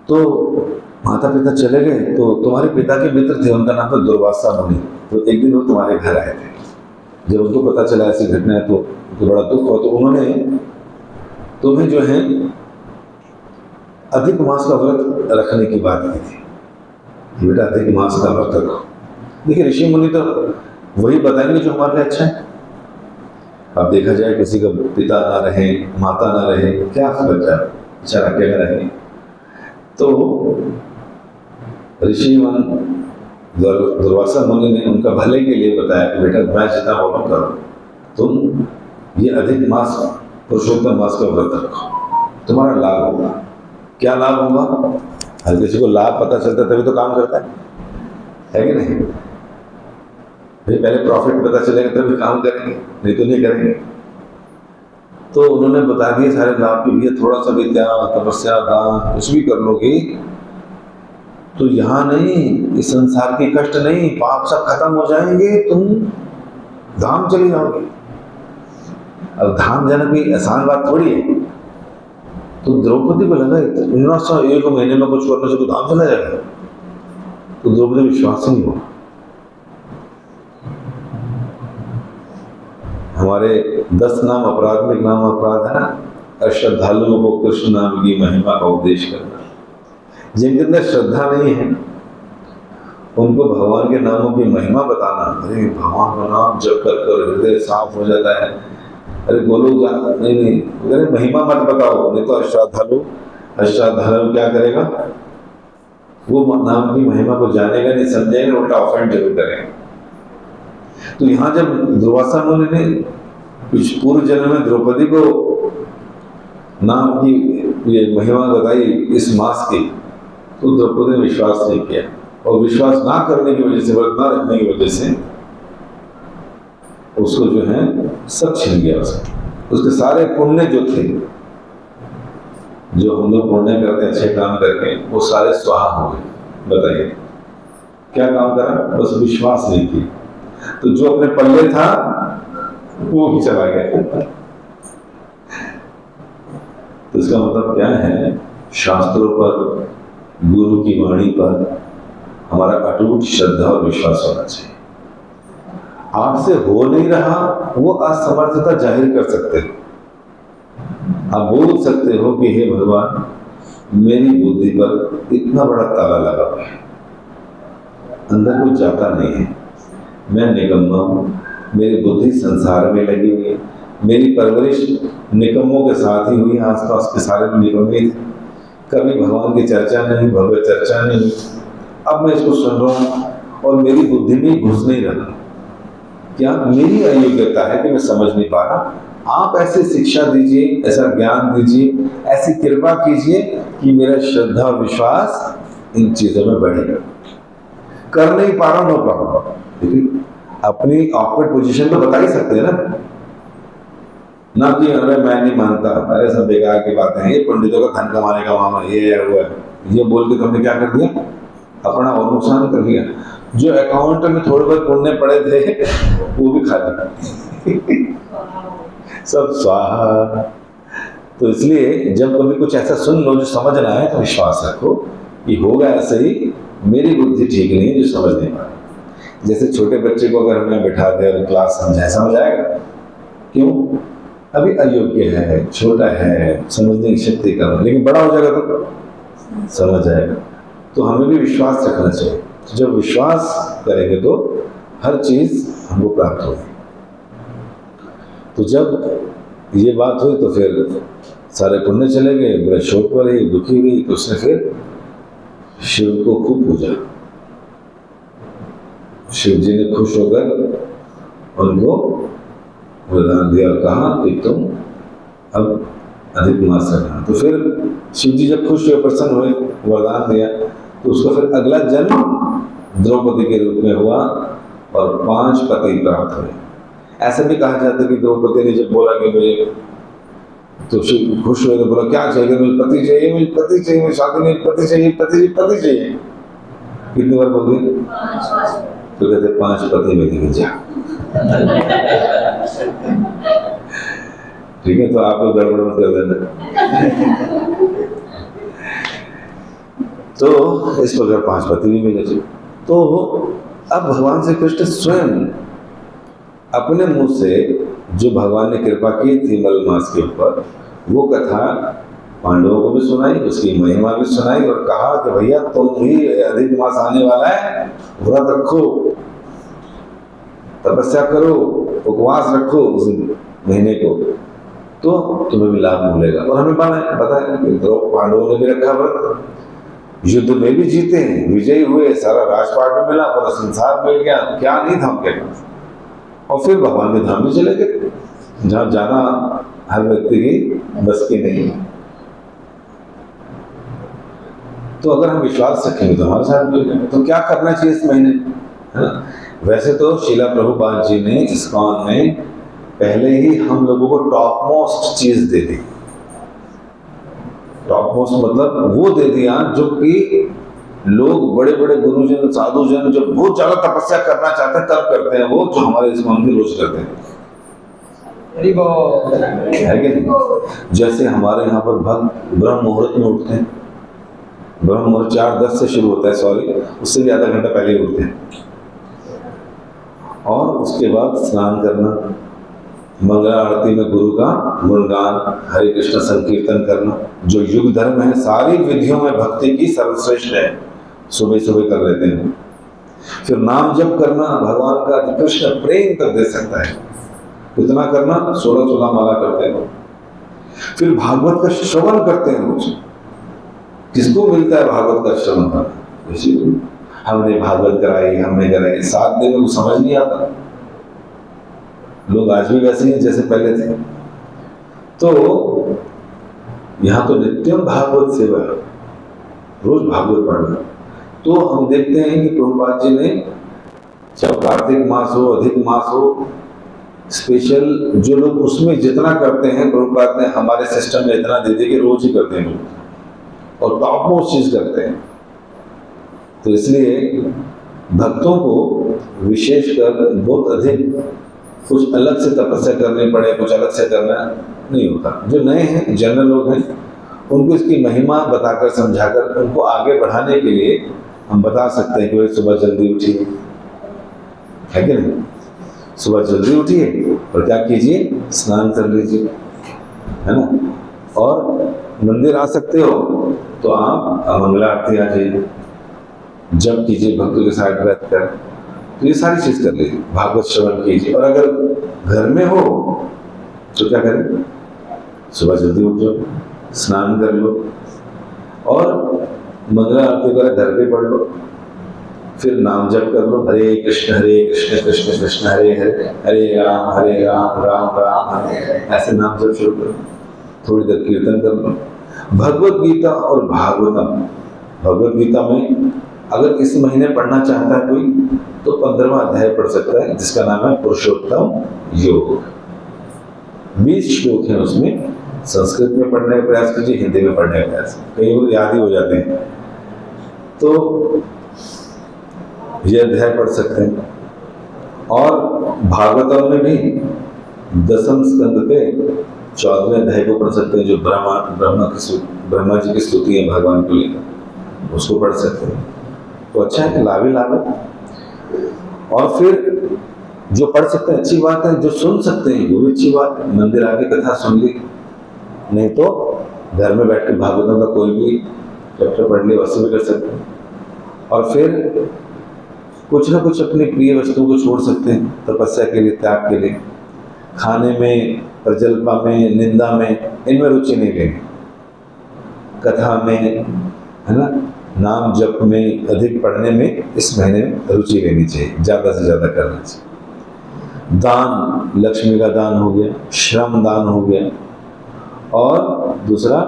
तो माता पिता चले गए, तो तुम्हारे पिता के मित्र थे, उनका नाम था दुर्वासा मुनि। तो एक दिन वो तुम्हारे घर आए थे, जब उनको पता चला ऐसी घटना है तो बड़ा दुख हुआ। तो उन्होंने तुम्हें जो है अधिक मास का व्रत रखने की बात की थी, बेटा अधिक मास का व्रत रखो। देखिए ऋषि मुनि तो वही बताएंगे जो हमारे लिए अच्छा है। अब देखा जाए किसी का पिता ना रहे, माता ना रहे, क्या बच्चा बेचारा अकेला रहे, तो ऋषि दुर्वासा मुनि ने उनका भले के लिए बताया कि बेटा मैं जितना बोलूं करो, तुम ये अधिक मास, पुरुषोत्तम मास का व्रत रखो, तुम्हारा लाभ होगा। क्या लाभ होगा? हर किसी को लाभ पता चलता तभी तो काम करता है कि नहीं? भाई पहले प्रॉफिट पता चलेगा तभी काम करेंगे, नहीं तो नहीं करेंगे। तो उन्होंने बता दिए सारे लाभ के लिए, थोड़ा सा भी त्याग, तपस्या, दान कुछ भी कर लोगे तो यहाँ नहीं, इस संसार के कष्ट नहीं, पाप सब खत्म हो जाएंगे, तुम धाम चले जाओगे। अब धाम जाना कोई आसान बात थोड़ी है। तो द्रौपदी को लगा इतना सा एक महीने में कुछ करने से तो धाम चला जाएगा, तो द्रौपदी विश्वास ही नहीं हुआ। हमारे 10 नाम अपराध में एक नाम अपराध है ना, अश्रद्धालुओं को कृष्ण नाम की महिमा का उपदेश करना। जिनके अंदर श्रद्धा नहीं है उनको भगवान के नामों की महिमा बताना, अरे भगवान का नाम जप कर कर हृदय साफ हो जाता है, अरे बोलो नहीं, अरे महिमा मत बताओ, नहीं तो अश्रद्धालु क्या करेगा, वो नाम की महिमा को जानेगा नहीं, समझेगा, उल्टा ऑफेंड जरूर करेगा। तो यहाँ जब दुर्वासा मुनि ने कुछ पूर्व जन्म में द्रौपदी को नाम की ये महिमा बताई इस मास की, तो द्रौपदी ने विश्वास नहीं किया, और विश्वास ना करने की वजह से, व्रत ना रखने की वजह से उसको जो है सब छिन गया। उसके सारे पुण्य जो थे, जो हम लोग पुण्य करते हैं अच्छे काम करके, वो सारे स्वाहा हो गए। बताइए क्या काम करा? बस विश्वास नहीं किया। तो जो अपने पल्ले था वो भी चला गया। तो इसका मतलब क्या है, शास्त्रों पर, गुरु की वाणी पर हमारा अटूट श्रद्धा और विश्वास होना चाहिए। आपसे हो नहीं रहा, वो असमर्थता जाहिर कर सकते हो। आप बोल सकते हो कि हे भगवान, मेरी बुद्धि पर इतना बड़ा ताला लगा हुआ है, अंदर कुछ जाता नहीं है, मैं निकम्मा हूं, मेरी बुद्धि संसार में लगी हुई है, मेरी परवरिश निकम्मों के साथ ही हुई, आसपास के सारे निकम्मे थे, कभी भगवान की चर्चा नहीं, भगवत चर्चा नहीं। अब मैं इसको सुन रहा हूँ और मेरी बुद्धि में घुस नहीं रहा। क्या मेरी अयोग्यता है कि मैं समझ नहीं पा रहा? आप ऐसी शिक्षा दीजिए, ऐसा ज्ञान दीजिए, ऐसी कृपा कीजिए कि मेरा श्रद्धा और विश्वास इन चीजों में बढ़ेगा। कर नहीं पा रहा, नो प्रॉब्लम, लेकिन अपनी ऑकवर्ड पोजीशन तो बता ही सकते हैं ना कि अरे मैं नहीं मानता, अरे सब बेकार की बातें हैं, ये पंडितों का धन कमाने का मामला, ये हुआ है, ये बोल के तुमने क्या कर दिया, अपना और नुकसान कर दिया। जो अकाउंट में थोड़े बहुत पुण्य पड़े थे वो भी खा लिया, सब स्वाहा। तो इसलिए जब कभी कुछ ऐसा सुन लो जो समझ ना आए तो विश्वास रखो कि होगा ऐसे ही, मेरी बुद्धि ठीक नहीं है जो समझ नहीं पा रही। जैसे छोटे बच्चे को अगर हमने बैठा दिया और क्लास समझ आएगा? क्यों? अभी अयोग्य है, छोटा है, समझने की शक्ति कम है, लेकिन बड़ा हो जाएगा तो समझ आएगा। तो हमें भी विश्वास रखना चाहिए। तो जब विश्वास करेंगे तो हर चीज हमको प्राप्त होगी। तो जब ये बात हुई तो फिर सारे पुण्य चले गए, बड़े शोक पर ही दुखी हुई, तो उसने फिर शिव को खूब पूजा। शिव जी ने खुश होकर उनको वरदान दिया और कहा कि तुम अब अधिक मास रखना। तो फिर शिव जी जब खुश हुए, प्रसन्न हुए, वरदान दिया, तो उसका फिर अगला जन्म द्रौपदी के रूप में हुआ और 5 पति प्राप्त हुए। ऐसा भी कहा जाता है कि द्रौपदी ने जब बोला कि मुझे, तो शिव खुश हुए तो बोला क्या चाहिए? मुझे पति चाहिए, मुझे पति चाहिए, मुझे शादी में पति चाहिए, पति चाहिए। कितनी बार बोल दिए? तो कहते 5 पति में दिखे जा। ठीक है, तो आप लोग गड़बड़ मत कर देना। तो इस प्रकार 5 पति भी मिले थे। तो अब भगवान श्री कृष्ण स्वयं अपने मुंह से जो भगवान ने कृपा की थी मलमास के ऊपर, वो कथा पांडवों को भी सुनाई, उसकी महिमा भी सुनाई और कहा कि भैया तुम भी अधिक मास आने वाला है, व्रत रखो, तपस्या करो, उपवास रखो उस महीने को, तो तुम्हें भी लाभ मिलेगा। और हमें पता है कि पांडवों ने भी रखा व्रत, युद्ध में भी जीते हैं, विजयी हुए, सारा राजपाट में मिला, पूरा संसार मिल गया, क्या नहीं था उनके पास। और फिर भगवान के धाम में चले गए, जहाँ जाना हर व्यक्ति की बस की नहीं है। तो अगर हम विश्वास रखेंगे तो हमारे साथ मिल जाएंगे। तो क्या करना चाहिए इस महीने, है ना? वैसे तो शीला प्रभुपाद जी ने इस्कॉन में पहले ही हम लोगों को टॉप मोस्ट चीज दे दी। टॉप मोस्ट मतलब वो दे दिया जो कि लोग, बड़े बड़े गुरुजन, साधुजन जो बहुत ज्यादा तपस्या करना चाहते हैं तब करते हैं, वो जो हमारे इस्कॉन में रोज करते हैं, है कि नहीं? जैसे हमारे यहाँ पर भक्त ब्रह्म मुहूर्त में उठते हैं, ब्रह्म मुहूर्त 4:10 से शुरू होता है, सॉरी उससे भी आधा घंटा पहले उठते हैं, और उसके बाद स्नान करना, मंगला आरती में गुरु का गुणगान, हरे कृष्ण संकीर्तन करना, जो युग धर्म है, सारी विधियों में भक्ति की सर्वश्रेष्ठ है, सुबह सुबह कर लेते हैं। फिर नाम जप करना, भगवान का कृष्ण प्रेम तक दे सकता है, इतना करना, 16 माला करते हैं। फिर भागवत का श्रवण करते हैं रोज। किसको मिलता है भागवत का श्रवण करना? इसी को हमने भागवत कराई, हमने कराई, 7 दिन में समझ नहीं आता। लोग आज भी वैसे ही जैसे पहले थे। तो यहाँ तो नित्यम भागवत सेवा, रोज भागवत पढ़ना। तो हम देखते हैं कि प्रभुपाद जी ने, चाहे कार्तिक मास हो, अधिक मास हो, स्पेशल जो लोग उसमें जितना करते हैं, प्रभुपाद ने हमारे सिस्टम में इतना दे दिया कि रोज ही करते हैं लोग, और टॉप मोस्ट चीज करते हैं। तो इसलिए भक्तों को विशेषकर बहुत अधिक कुछ अलग से तपस्या करनी पड़े, कुछ अलग से करना नहीं होता। जो नए हैं, जनरल लोग हैं, उनको इसकी महिमा बताकर, समझाकर उनको आगे बढ़ाने के लिए हम बता सकते हैं कि भाई सुबह जल्दी उठिए, है कि नहीं? सुबह जल्दी उठिए और क्या कीजिए, स्नान कर लीजिए, है ना। और मंदिर आ सकते हो तो आप मंगला आरती आ जाइए, जप कीजिए भक्तों के साथ बैठ कर, तो ये सारी चीज कर लीजिए, भागवत श्रवण कीजिए। और अगर घर में हो तो क्या करें, सुबह जल्दी उठ जाओ, स्नान कर लो और मंगला आरती वगैरह घर पे पढ़ लो, फिर नाम जप कर लो, हरे कृष्ण कृष्ण कृष्ण हरे हरे, हरे राम राम राम हरे, ऐसे नाम जप शुरू करो। थोड़ी देर कीर्तन कर लो। भगवत गीता और भागवतम, भगवत गीता में अगर इस महीने पढ़ना चाहता है कोई तो 15वां अध्याय पढ़ सकता है, जिसका नाम है पुरुषोत्तम योग। 20 श्लोक हैं उसमें, संस्कृत में पढ़ने का प्रयास कीजिए, हिंदी में पढ़ने का प्रयास, कई लोग याद ही हो जाते हैं, तो यह अध्याय पढ़ सकते हैं। और भागवतम में भी 10वें स्कंद के 14वें अध्याय को पढ़ सकते हैं, जो ब्रह्मा जी की स्तुति है भगवान को लेकर, उसको पढ़ सकते हैं। तो अच्छा है कि लाभ ही लाभ है। और फिर जो पढ़ सकते हैं अच्छी बात है, जो सुन सकते हैं वो भी अच्छी बात है, मंदिर आके कथा सुन ली, नहीं तो घर में बैठ के भागवतम का कोई भी चैप्टर पढ़ लिया, वैसे भी कर सकते हैं। और फिर कुछ ना कुछ अपनी प्रिय वस्तुओं को छोड़ सकते हैं, तपस्या के लिए, त्याग के लिए, खाने में, प्रजल्पा में, निंदा में, इनमें रुचि नहीं लेनी, कथा में, है ना, नाम जप में, अधिक पढ़ने में इस महीने रुचि लेनी चाहिए, ज़्यादा से ज़्यादा करना चाहिए। दान, लक्ष्मी का दान हो गया, श्रम दान हो गया, और दूसरा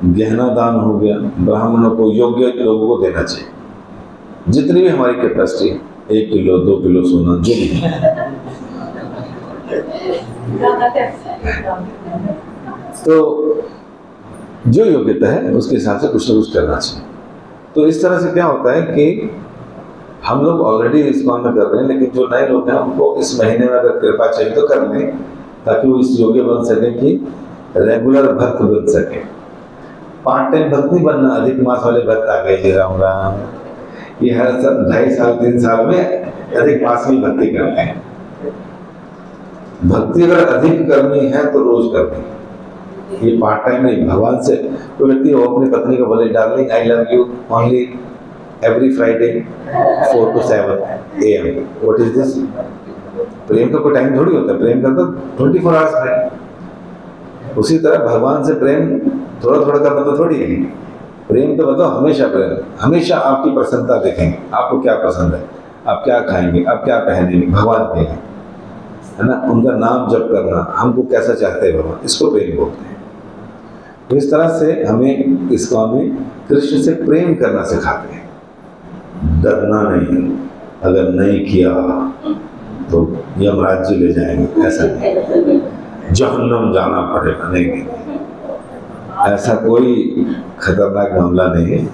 गहना दान हो गया, ब्राह्मणों को, योग्य लोगों को देना चाहिए, जितनी भी हमारी कैपेसिटी है, 1 किलो 2 किलो सोना जो भी है। तो जो योग्यता है उसके हिसाब से कुछ ना कुछ करना चाहिए। तो इस तरह से क्या होता है कि हम लोग ऑलरेडी इस्कॉन में कर रहे हैं, लेकिन जो नए लोग हैं उनको इस महीने में अगर कृपा चाहिए तो कर लें, ताकि वो इस योग्य बन सके कि रेगुलर भक्त बन सके। पार्ट टाइम भक्त नहीं बनना, अधिक मास वाले भक्त आ गए जी, राम राम, ये हर 2.5 साल 3 साल में अधिक मास में भक्ति करते हैं। भक्ति अगर अधिक करनी है तो रोज करनी है, ये पार्ट टाइम नहीं। भगवान से कोई व्यक्ति हो अपनी पत्नी को बोले, darling I love you only every Friday 4 to 7 AM, what is this? प्रेम का कोई टाइम थोड़ी होता है, प्रेम का तो 24 आवर्स प्रेम। उसी तरह भगवान से प्रेम थोड़ा थोड़ा का मतलब थोड़ी है, प्रेम तो बताओ हमेशा प्रेम, हमेशा आपकी प्रसन्नता देखेंगे, आपको क्या पसंद है, आप क्या खाएंगे, आप क्या पहनेंगे, भगवान देंगे, है ना, उनका नाम जप करना, हमको कैसा चाहते हैं भगवान, इसको प्रेम बोलते हैं। तो इस तरह से हमें इस्कॉन में कृष्ण से प्रेम करना सिखाते हैं, डरना नहीं, अगर नहीं किया तो यमराज जी ले जाएंगे, ऐसा नहीं, जहन्नम जाना पड़ेगा, नहीं, ऐसा कोई खतरनाक मामला नहीं है।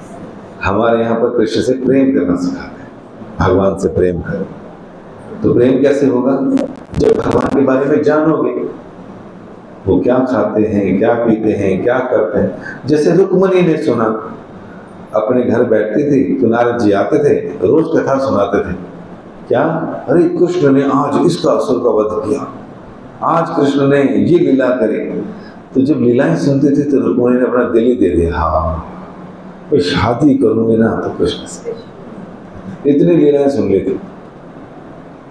हमारे यहाँ पर कृष्ण से प्रेम करना सिखाते हैं, भगवान से प्रेम करो। तो प्रेम कैसे होगा? जब भगवान के बारे में जानोगे, वो क्या खाते हैं, क्या पीते हैं, क्या करते हैं। जैसे रुक्मणी ने सुना, अपने घर बैठती थी तो नारद जी आते थे, रोज कथा सुनाते थे, क्या, अरे कृष्ण ने आज इसका असुर का वध किया, आज कृष्ण ने ये लीला करी। तो जब लीलाएं सुनते थे तो रुक्मणी ने अपना दिल ही दे दिया, हाँ मैं शादी करूंगी ना तो कृष्ण से, इतनी लीलाएं सुन ली थी।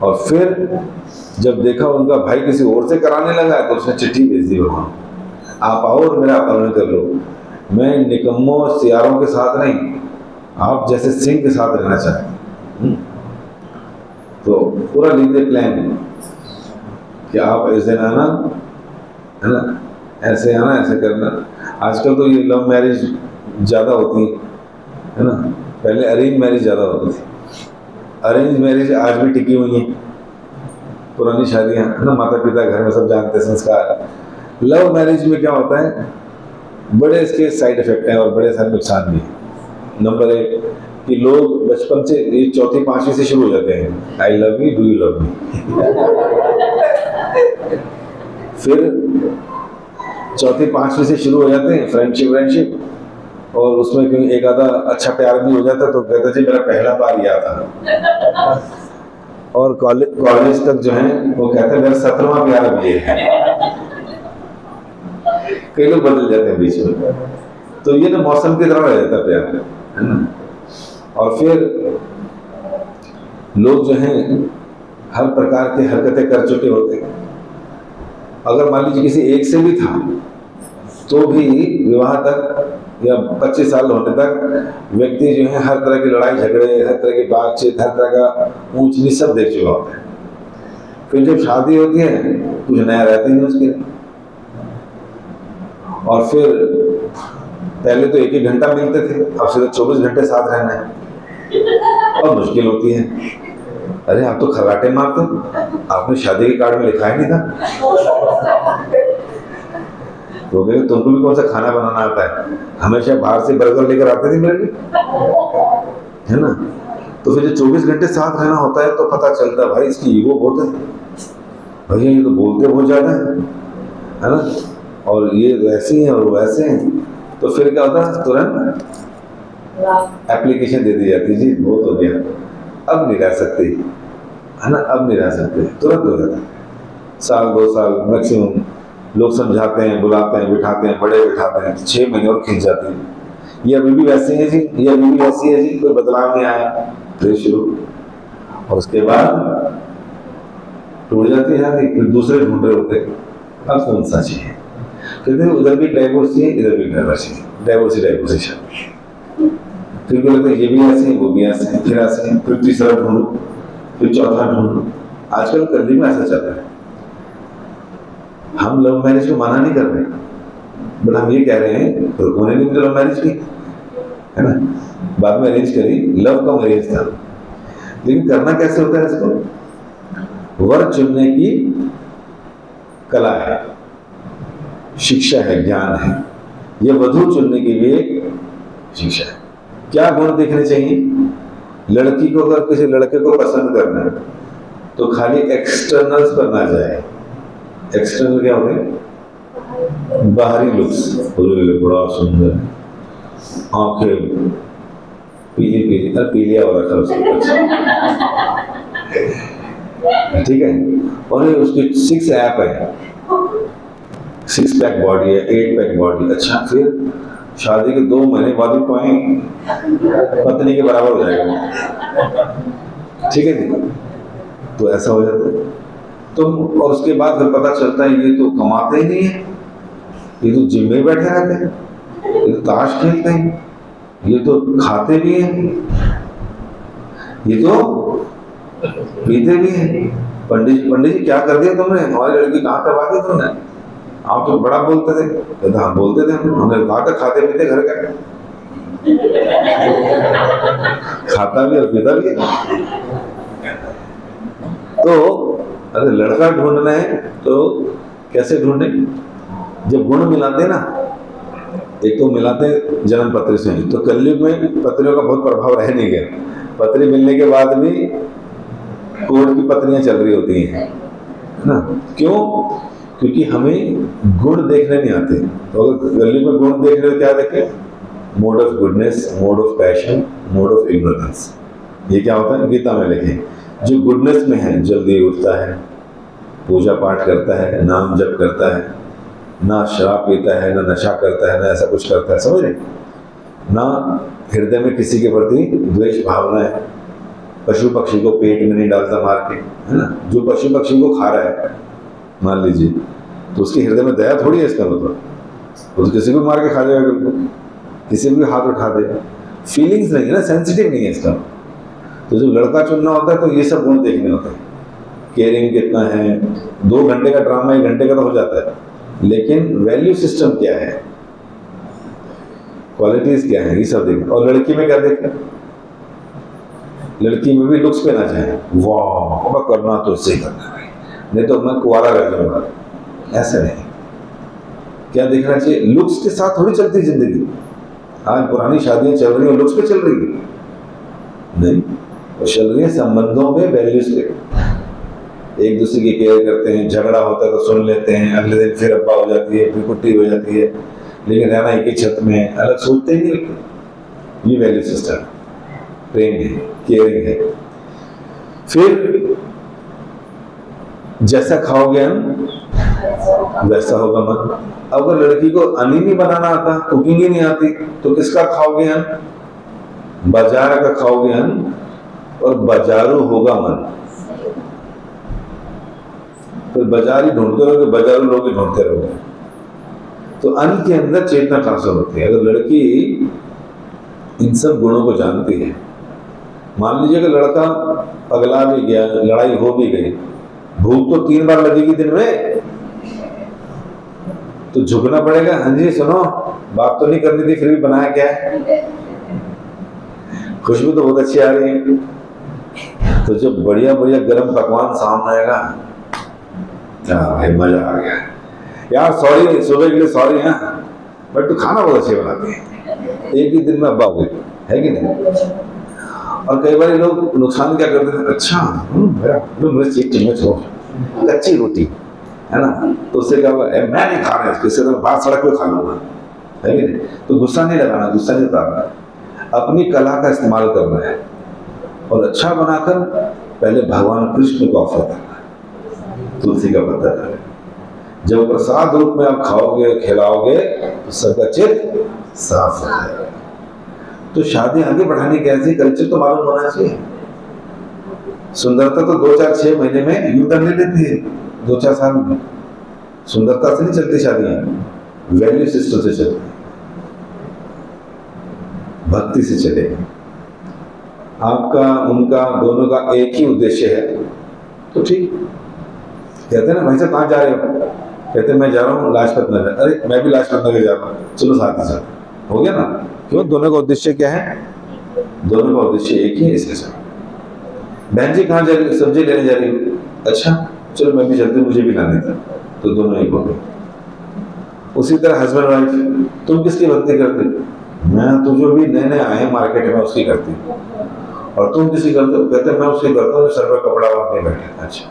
और फिर जब देखा उनका भाई किसी और से कराने लगा तो उसने चिट्ठी भेज दी, भगवान आप आओ और मेरा अपहरण कर लो, मैं निकम्मों सियारों के साथ नहीं, आप जैसे सिंह के साथ रहना चाहते हैं। तो पूरा लिख दे प्लान कि आप ऐसे आना, है ना, ऐसे आना, ऐसे करना। आजकल तो ये लव मैरिज ज़्यादा होती है ना, पहले अरेंज मैरिज ज़्यादा होती थी। अरेंज मैरिज आज भी टिकी हुई है, पुरानी शादियाँ, है ना, माता पिता घर में सब जानते हैं संस्कार। लव मैरिज में क्या होता है, बड़े इसके साइड इफेक्ट हैं और बड़े सारे नुकसान भी हैं। नंबर 1 कि लोग बचपन से, ये चौथी पांचवी से शुरू हो जाते हैं, आई love you, do you love me. फिर चौथी पांचवी से शुरू हो जाते हैं फ्रेंडशिप, और उसमें कहीं एक आधा अच्छा प्यार भी हो जाता तो कहते जी मेरा पहला प्यार यह था। और कॉलेज तक जो है वो कहते हैं मेरा 17वां प्यार अभी है। कई लोग बदल जाते हैं बीच में, तो ये ना मौसम की तरह रह जाता प्यार, है ना। और फिर लोग जो हैं हर प्रकार की हरकतें कर चुके होते हैं। अगर मान लीजिए किसी एक से भी था तो भी विवाह तक या 25 साल होने तक व्यक्ति जो है हर तरह की लड़ाई झगड़े, हर तरह की बातचीत, हर तरह का ऊंच नीच सब देख चुका होता है। फिर जब शादी होती है कुछ नया रहता ही नहीं उसके। और फिर पहले तो 1-1 घंटा मिलते थे, अब सीधे 24 घंटे साथ रहना है और मुश्किल होती है। अरे आप तो खर्राटे मारते हो, आपने शादी के कार्ड में लिखा ही नहीं था। तो तुमको भी कौन सा खाना बनाना आता है, हमेशा बाहर से बर्गर लेकर आते थे मेरे लिए, है ना। तो फिर जो 24 घंटे साथ रहना होता है तो पता चलता है भाई इसकी ईगो बहुत है, भैया ये तो बोलते बहुत ज्यादा है ना, और ये वैसे हैं और वैसे हैं। तो फिर क्या होता है, तुरंत एप्लीकेशन दे दी जाती, जी बहुत हो गया, अब नहीं रह सकती, है ना, अब नहीं रह सकते, तुरंत हो जाता है। साल 2 साल मैक्सिमम लोग समझाते हैं, बुलाते हैं, बिठाते हैं, बड़े बिठाते हैं, 6 महीने और खिंच जाती है। ये अभी भी वैसे है जी, ये अभी भी वैसी है जी, कोई बदलाव नहीं आया, फिर शुरू। और उसके बाद टूट जाती है शादी, फिर दूसरे ढूंढ रहे होते हैं अब कौन सा चाहिए। कहते हैं उधर भी डाइवोर्स चाहिए, इधर भी डाइवोर्स चाहिए, डाइवोर्स शादी। फिर भी लगता है ये भी ऐसे हैं, वो भी ऐसे हैं, फिर ऐसे हैं, फिर तीसरा ढूंढो, फिर चौथा ढूंढो। आजकल कल में ऐसा चल रहा है। हम लव मैरिज को मना नहीं कर रहे, बट हम ये कह रहे हैं तो उन्होंने भी लव मैरिज की, है ना, बाद में अरेंज करी, लव का मैरिज था। लेकिन करना कैसे होता है इसको, वर चुनने की कला है, शिक्षा है, ज्ञान है। यह वधू चुनने की भी एक शिक्षा है। क्या गुण देखने चाहिए लड़की को, अगर किसी लड़के को पसंद करना है तो खाली एक्सटर्नल्स पर ना जाए। एक्सटर्नल क्या होते हैं, बाहरी लुक्स, बड़ा सुंदर, आंखें पीली पीली, पीलिया हो रखा उसके, ठीक है। और उसकी 6 ऐप है, 6 पैक बॉडी है, 8 पैक बॉडी। अच्छा, फिर शादी के 2 महीने बाद भी पत्नी के बराबर हो जाएगा, ठीक है जी। तो ऐसा हो जाता है। तो और उसके बाद फिर पता चलता है ये तो कमाते ही नहीं है, ये तो जिम में बैठे रहते हैं, ये तो ताश खेलते हैं, ये तो खाते भी हैं, ये तो पीते भी हैं। पंडित जी क्या कर दिया तुमने, हमारी लड़की कहाँ करवा दी तुमने, आप तो बड़ा बोलते थे। कहते हाँ बोलते थे, हमने कहा था खाते पीते घर का, खाता भी और पीता भी। तो अरे लड़का ढूंढना है तो कैसे ढूंढे, जब गुण मिलाते ना, एक तो मिलाते जन्म पत्र से, तो कलयुग में पत्रियों का बहुत प्रभाव रह नहीं गया। पत्री मिलने के बाद भी कोर्ट की पत्रियां चल रही होती हैं ना, क्यों, क्योंकि हमें गुण देखने नहीं आते। तो अगर कलयुग में गुण देखने तो क्या देखें, mode of goodness, mode of passion, mode of ignorance. ये क्या होता है, गीता में लिखे, जो गुडनेस में है जल्दी उठता है, पूजा पाठ करता है, नाम जप करता है, ना शराब पीता है, ना नशा करता है, ना ऐसा कुछ करता है, समझ रहे, ना हृदय में किसी के प्रति द्वेष भावना है, पशु पक्षी को पेट में नहीं डालता मार के, है ना। जो पशु पक्षी को खा रहा है मान लीजिए, तो उसके हृदय में दया थोड़ी है, इसका मतलब वो तो किसी को मार के खा जाएगा, बिल्कुल किसी भी हाथ उठा दे, फीलिंग्स नहीं है ना, सेंसिटिव नहीं है इसका। तो जब लड़का चुनना होता है तो ये सब गुण देखने होते हैं, केयरिंग कितना है, 2 घंटे का ड्रामा 1 घंटे का तो हो जाता है, लेकिन वैल्यू सिस्टम क्या है, क्वालिटीज क्या है, ये सब देखें। और लड़की में क्या देखें, लड़की में भी लुक्स पे ना जाए, वाह करना तो इससे ही करना है, नहीं तो मैं कुंवारा रह जाऊंगा, ऐसा नहीं। क्या देखना चाहिए, लुक्स के साथ थोड़ी चलती जिंदगी। आज पुरानी शादियां चल रही हैं, लुक्स पे चल रही है, नहीं, वो चल रही है संबंधों पे, वैल्यूज पे। एक दूसरे की केयर करते हैं, झगड़ा होता है तो सुन लेते हैं, अगले दिन फिर अब्बा हो जाती है, फिर कुट्टी हो जाती है, लेकिन रहना एक ही छत में है, अलग सोचते ही नहीं। ये वैल्यू सिस्टम, प्रेम है, केयरिंग है। फिर जैसा खाओगे अन्न वैसा होगा मन। अगर लड़की को अन्न ही नहीं बनाना आता, कुकिंग ही नहीं आती, तो किसका खाओगे अन्न? बाजार का खाओगे अन्न, और बाजारू होगा मन। तो बाजार ही ढूंढते रहोगे, बाजारू लोग ही ढूंढते रहोगे। तो अन्न के अंदर चेतना ट्रांसफर होती है। अगर लड़की इन सब गुणों को जानती है, मान लीजिए कि लड़का पगला भी गया, लड़ाई हो भी गई, भूख तो 3 बार लगेगी दिन में, तो झुकना पड़ेगा। हाँ जी सुनो, बात तो नहीं करनी थी, फिर भी बनाया क्या है? खुशबू तो बहुत अच्छी आ रही है। तो जब बढ़िया बढ़िया गर्म पकवान सामने आएगा, क्या भाई मजा आ गया यार। सॉरी सुबह के लिए सॉरी है, बट तू खाना बहुत अच्छे बनाते हैं। एक ही दिन में अब्बा हो गई, है कि नहीं? और कई बार लोग नुकसान क्या करते हैं, अच्छा मिर्च एक चम्मच हो, कच्ची रोटी है ना, तो उससे क्या होगा, मैं नहीं खा रहा इससे तो बाहर सड़क पे खा लूंगा, है कि नहीं? तो गुस्सा नहीं लगाना, गुस्सा नहीं उतारना, अपनी कला का इस्तेमाल करना है और अच्छा बनाकर पहले भगवान कृष्ण को ऑफर करना है। तुलसी का पत्ता है, जब प्रसाद रूप में आप खाओगे खिलाओगे तो सबका चित्त साफ हो जाएगा। तो शादी आगे बढ़ाने के ऐसे कल्चर तो मालूम होना चाहिए। सुंदरता तो 2-4-6 महीने में यूं टर्न ले लेती है, 2-4 साल में। सुंदरता से नहीं चलती शादियां, वैल्यू सिस्टम से चलती, भक्ति से चलेगी। आपका उनका दोनों का एक ही उद्देश्य है तो ठीक। कहते हैं ना भाई साहब कहाँ जा रहे हो? कहते हैं मैं जा रहा हूँ लाजपत नगर। अरे मैं भी लाजपत नगर जा रहा हूँ, चलो साथ ही साथ। हो गया ना? क्यों? दोनों का उद्देश्य क्या है? दोनों का उद्देश्य एक ही है, इसके साथ। बहन जी कहाँ जा रही हो? सब्जी लेने जा रही हो। अच्छा चलो मैं भी चलती हूँ, मुझे भी लाने था। तो दोनों एक हो गए। उसी तरह हस्बैंड वाइफ, तुम किसकी भक्ति करते? मैं तो जो भी नए नए आए मार्केट में उसकी करती हूँ। और तुम किसी करते हो? कहते हैं मैं उसकी करता हूँ जो सर पर कपड़ा बांधने बैठे। अच्छा,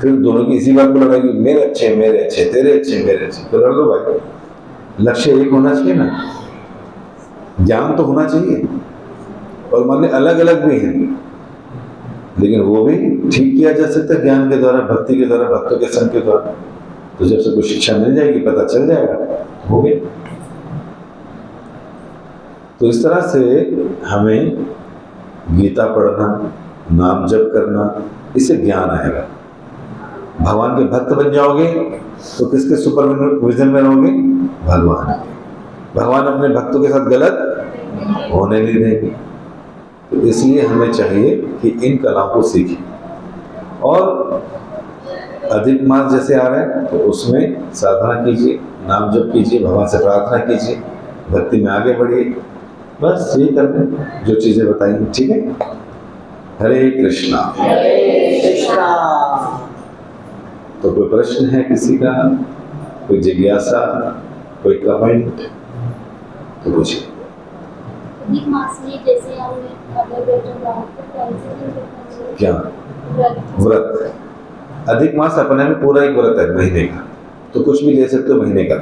फिर दोनों की इसी बात को लगाएगी, मेरे अच्छे तेरे अच्छे मेरे अच्छे। तो लड़ लो भाई, लक्ष्य एक होना चाहिए ना, ज्ञान तो होना चाहिए। और माने अलग अलग भी हैं, लेकिन वो भी ठीक किया जा सकता है ज्ञान के द्वारा, भक्ति के द्वारा, भक्तों के संग के द्वारा। तो जब सबको शिक्षा मिल जाएगी, पता चल जाएगा, हो गया। तो इस तरह से हमें गीता पढ़ना, नाम जप करना, इससे ज्ञान आएगा। भगवान के भक्त बन जाओगे तो किसके सुपरविजन में रहोगे? भगवान के। भगवान अपने भक्तों के साथ गलत होने नहीं देंगे। तो इसलिए हमें चाहिए कि इन कलाओं को सीखें। और अधिक मास जैसे आ रहा है तो उसमें साधना कीजिए, नाम जप कीजिए, भगवान से प्रार्थना कीजिए, भक्ति में आगे बढ़िए। बस यही करते जो चीजें बताई, ठीक है? हरे कृष्णा। तो कोई प्रश्न है किसी का, कोई जिज्ञासा, कोई कमेंट तो पूछिए। क्या व्रत? अधिक मास अपने में पूरा एक व्रत है महीने का, तो कुछ भी ले सकते हो महीने का।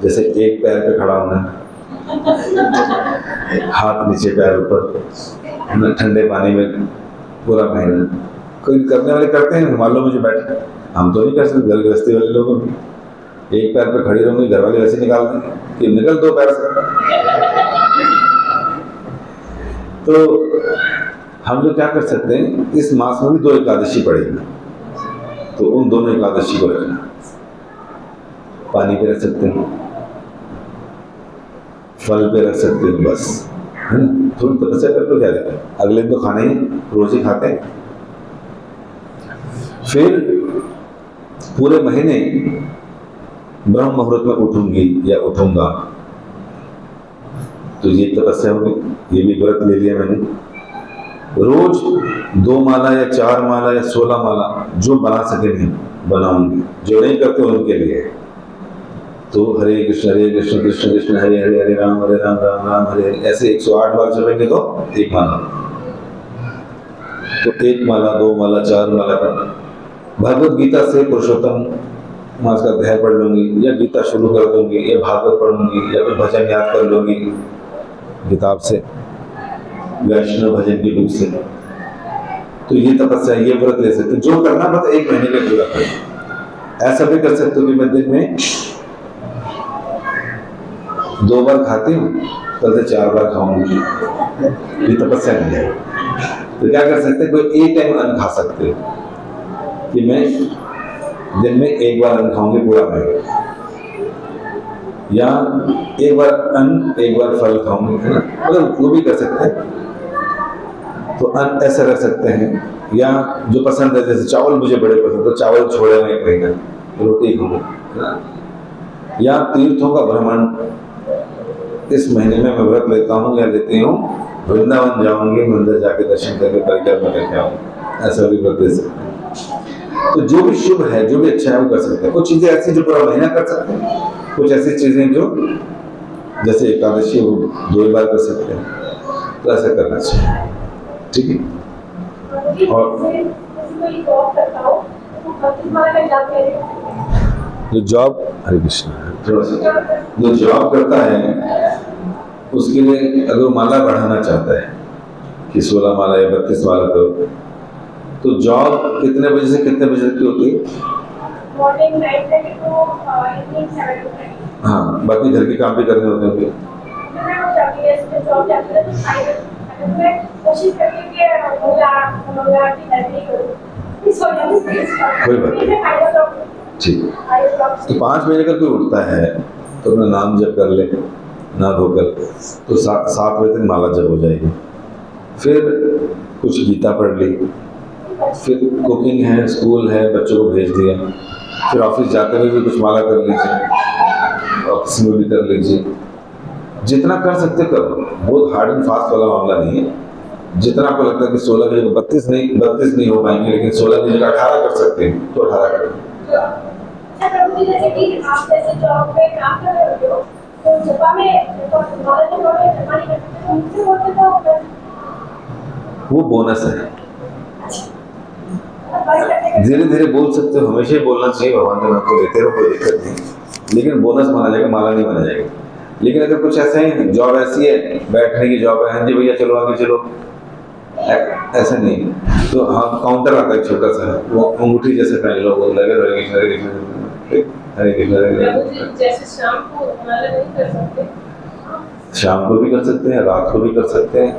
जैसे एक पैर पे खड़ा होना, हाथ नीचे पैर ऊपर, ठंडे पानी में पूरा महीना। कोई करने वाले करते हैं, मान लो मुझे बैठे, हम तो नहीं कर सकते। घर गृहस्थी वाले लोगों भी एक पैर पे खड़ी रहूंगी, घर वाले वैसे निकाल देंगे कि निकल 2 पैर से। तो हम लोग क्या कर सकते हैं, इस मास में भी 2 एकादशी पड़ेगी, तो उन दोनों एकादशी को रखना। पानी पे रख सकते हैं, फल पे रख सकते हो, बस है ना। थोड़ी तपस्या कर तो क्या देते हैं, अगले दिन तो खाना ही रोज ही खाते हैं। फिर पूरे महीने ब्रह्म मुहूर्त में उठूंगी या उठूंगा, तो ये तपस्या होगी। ये भी व्रत ले लिया मैंने। रोज 2 माला या 4 माला या 16 माला जो बना सके नहीं बनाऊंगी, जो नहीं करते उनके लिए। तो हरे कृष्ण कृष्ण कृष्ण हरे हरे, हरे राम राम राम हरे हरे, ऐसे 108 बार जपेंगे तो 1 माला। तो 1 माला, 2 माला, 4 माला का भगवत गीता से पुरुषोत्तम मास का अध्याय पढ़ लूंगी, या गीता शुरू कर दूंगी, या भागवत पढ़ूंगी, या फिर भजन याद कर लूंगी किताब से, वैष्णव भजन की बुक से। तो ये तपस्या, ये व्रत ले सकते, जो करना बस 1 महीने का पूरा करें। ऐसा भी कर सकते हो कि मैं दिन में 2 बार खाती हूँ, कल से 4 बार खाऊंगी, ये तपस्या नहीं है। तो क्या कर सकते, कोई एक टाइम अन्न खा सकते हो कि मैं दिन में 1 बार अन्न खाऊंगी पूरा महीना, या 1 बार अन्न 1 बार फल खाऊंगी, है ना, मतलब वो भी कर सकते हैं। तो अन्न ऐसा रख सकते हैं, या जो पसंद है, जैसे चावल मुझे बड़े पसंद, तो चावल छोड़े हुए 1 महीना, रोटी खाऊंगा, है ना। या तीर्थों का भ्रमण, इस महीने में मैं व्रत लेता हूँ या लेती हूँ, वृंदावन जाऊंगी, मंदिर जाके दर्शन करके परिक्रमा करके आऊंगी, ऐसा भी व्रत ले सकते हैं। तो जो भी शुभ है, जो भी अच्छा है वो कर सकते हैं। कुछ चीजें ऐसी जो पूरा महीना कर सकते हैं, कुछ ऐसी चीजें जो जैसे एकादशी वो 2 बार कर सकते हैं, तो ऐसा करना चाहिए, ठीक है। और जो जॉब, हरे कृष्ण, थोड़ा सा जो जॉब करता है उसके लिए अगर माला बढ़ाना चाहता है कि 16 माला या 32 माला करो, तो जॉब कितने बजे से कितने बजे तक की होती है? मॉर्निंग 9 से तो इवनिंग 7 तक। हाँ, बाकी घर के काम भी करने होते हैं। मैं वो जाती है, इसमें जॉब जाती है, तो 5 मैं कोशिश करती हूँ कि मंगला की लाइब्रेरी करूँ, इस वजह से कोई बात नहीं, ठीक है। तो 5 बजे अगर कोई उठता है तो अपना नाम जप कर ले, ना धोकर, तो 7 बजे तक माला जप हो जाएगी। फिर कुछ गीता पढ़ ली, फिर कुकिंग है, स्कूल है, बच्चों को भेज दिया, फिर ऑफिस जाते हुए भी कुछ माला कर लीजिए, ऑफिस में भी कर लीजिए, जितना कर सकते करो। बहुत हार्ड एंड फास्ट वाला मामला नहीं है। जितना आपको लगता है कि 16 की जगह 32 नहीं हो पाएंगे, लेकिन 16 की जगह 18 कर सकते हैं, तो 18 करें। जैसे कि आप जैसे जॉब पे काम कर रहे हो, तो जब में तो हमारा जो लोग है जमा नहीं करते, तो उनसे बोलते तो वो बोनस है, धीरे धीरे बोल सकते हो, हमेशा ही बोलना चाहिए, भगवान के नाम को लेते रहो, कोई दिक्कत नहीं, लेकिन बोनस माना जाएगा, माला नहीं माना जाएगा। लेकिन अगर कुछ ऐसा है, जॉब ऐसी है, बैठने की जॉब है, हाँ जी भैया चलो आगे चलो, ऐसा नहीं, तो हाँ काउंटर आता है छोटा सा, वो अंगूठी जैसे पहन लो, वो लगे हरे कृष्ण। जैसे शाम को माला नहीं कर सकते, शाम को भी कर सकते हैं, रात को भी कर सकते हैं,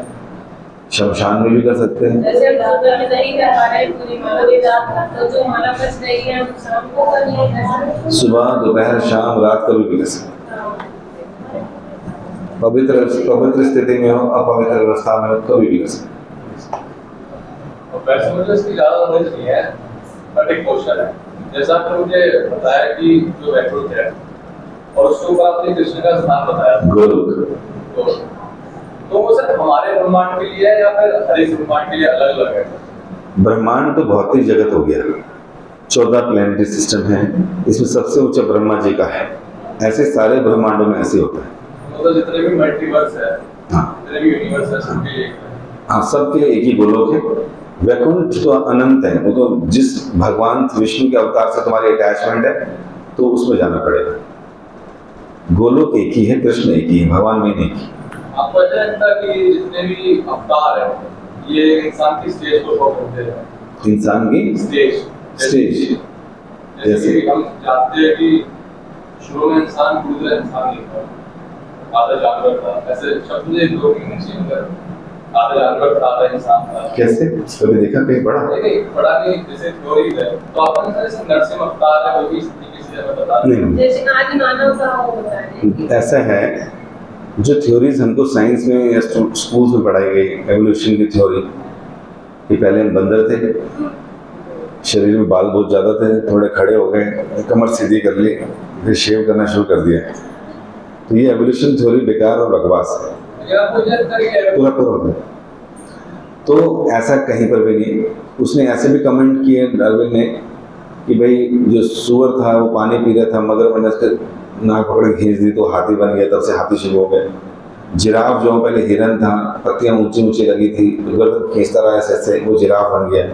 शमशान में भी कर सकते हैं। जैसे हम सुबह में नहीं कर पा रहे पूरी माला की रात, तो जो माला बच रही है हम शाम को कर लें, सुबह, दोपहर, शाम, रात कभी भी कर सकते हैं। पवित्र स्थिति में हो, अपवित्र अवस्था में हो, कभी भी कर सकते हैं। वैसे मुझे इसकी ज़्यादा नॉलेज नहीं है, बट एक क्वेश्चन है, जैसा आपने मुझे बताया कि जो वैकुंठ है और उसके ऊपर आपने कृष्ण का स्थान बताया, गोलोक, तो वो सर हमारे ब्रह्मांड के लिए है या फिर हर एक ब्रह्मांड के लिए अलग अलग है? ब्रह्मांड तो भौतिक जगत हो गया, 14 प्लैनेटरी सिस्टम है, इसमें सबसे ऊंचा ब्रह्मा जी का है। ऐसे सारे ब्रह्मांडों में ऐसे होता है, मतलब जितने भी मल्टीवर्स है, हाँ, जितने भी यूनिवर्स है, सबके लिए एक है। हाँ, सबके लिए एक ही गोलोक है। वैकुंठ तो अनंत है, वो तो जिस भगवान विष्णु के अवतार से तुम्हारी अटैचमेंट है, तो उसमें जाना पड़ेगा। गोलोक एक ही है, कृष्ण एक ही है, भगवान में एक ही। आपको ऐसा लगता है कि जितने भी अवतार हैं, ये इंसान की स्टेज को शो करते हैं? इंसान की स्टेज जैसे कि हम जानते हैं कि शुरू में इंसान पूरी तरह इंसान नहीं था, आधा जानवर था, ऐसे शब्द मुझे लोग नहीं, मगर आधा जानवर था, आधा इंसान था। कैसे? कभी देखा कहीं पढ़ा? नहीं, पढ़ा नहीं, जैसे थ्योरी है, तो आपने जैसे नरसिंह अवतार है, वो भी इस तरीके से बता नहीं, जैसे आज मानव का वो बता रहे हैं। ऐसा है, जो थ्योरीज हमको साइंस में या स्कूल्स में पढ़ाई गई, एवोल्यूशन की थ्योरी, कि पहले हम बंदर थे, शरीर में बाल बहुत ज़्यादा थे, थोड़े खड़े हो गए, कमर सीधी कर ली, फिर शेव करना शुरू कर दिया, तो ये एवोल्यूशन थ्योरी बेकार और बकवास है, पूरा। तो ऐसा कहीं पर भी नहीं। उसने ऐसे भी कमेंट किए डार्विन ने कि भाई जो सूअर था वो पानी पी रहा था, मगर मैंने उसके नाक पकड़ के खींच दी तो हाथी बन गया, तब से हाथी शुरू हो गए। जिराफ जो पहले हिरन था, पत्तियां ऊंची ऊंची लगी थी, गर्दन खींचता रहा ऐसे वो जिराफ बन गया।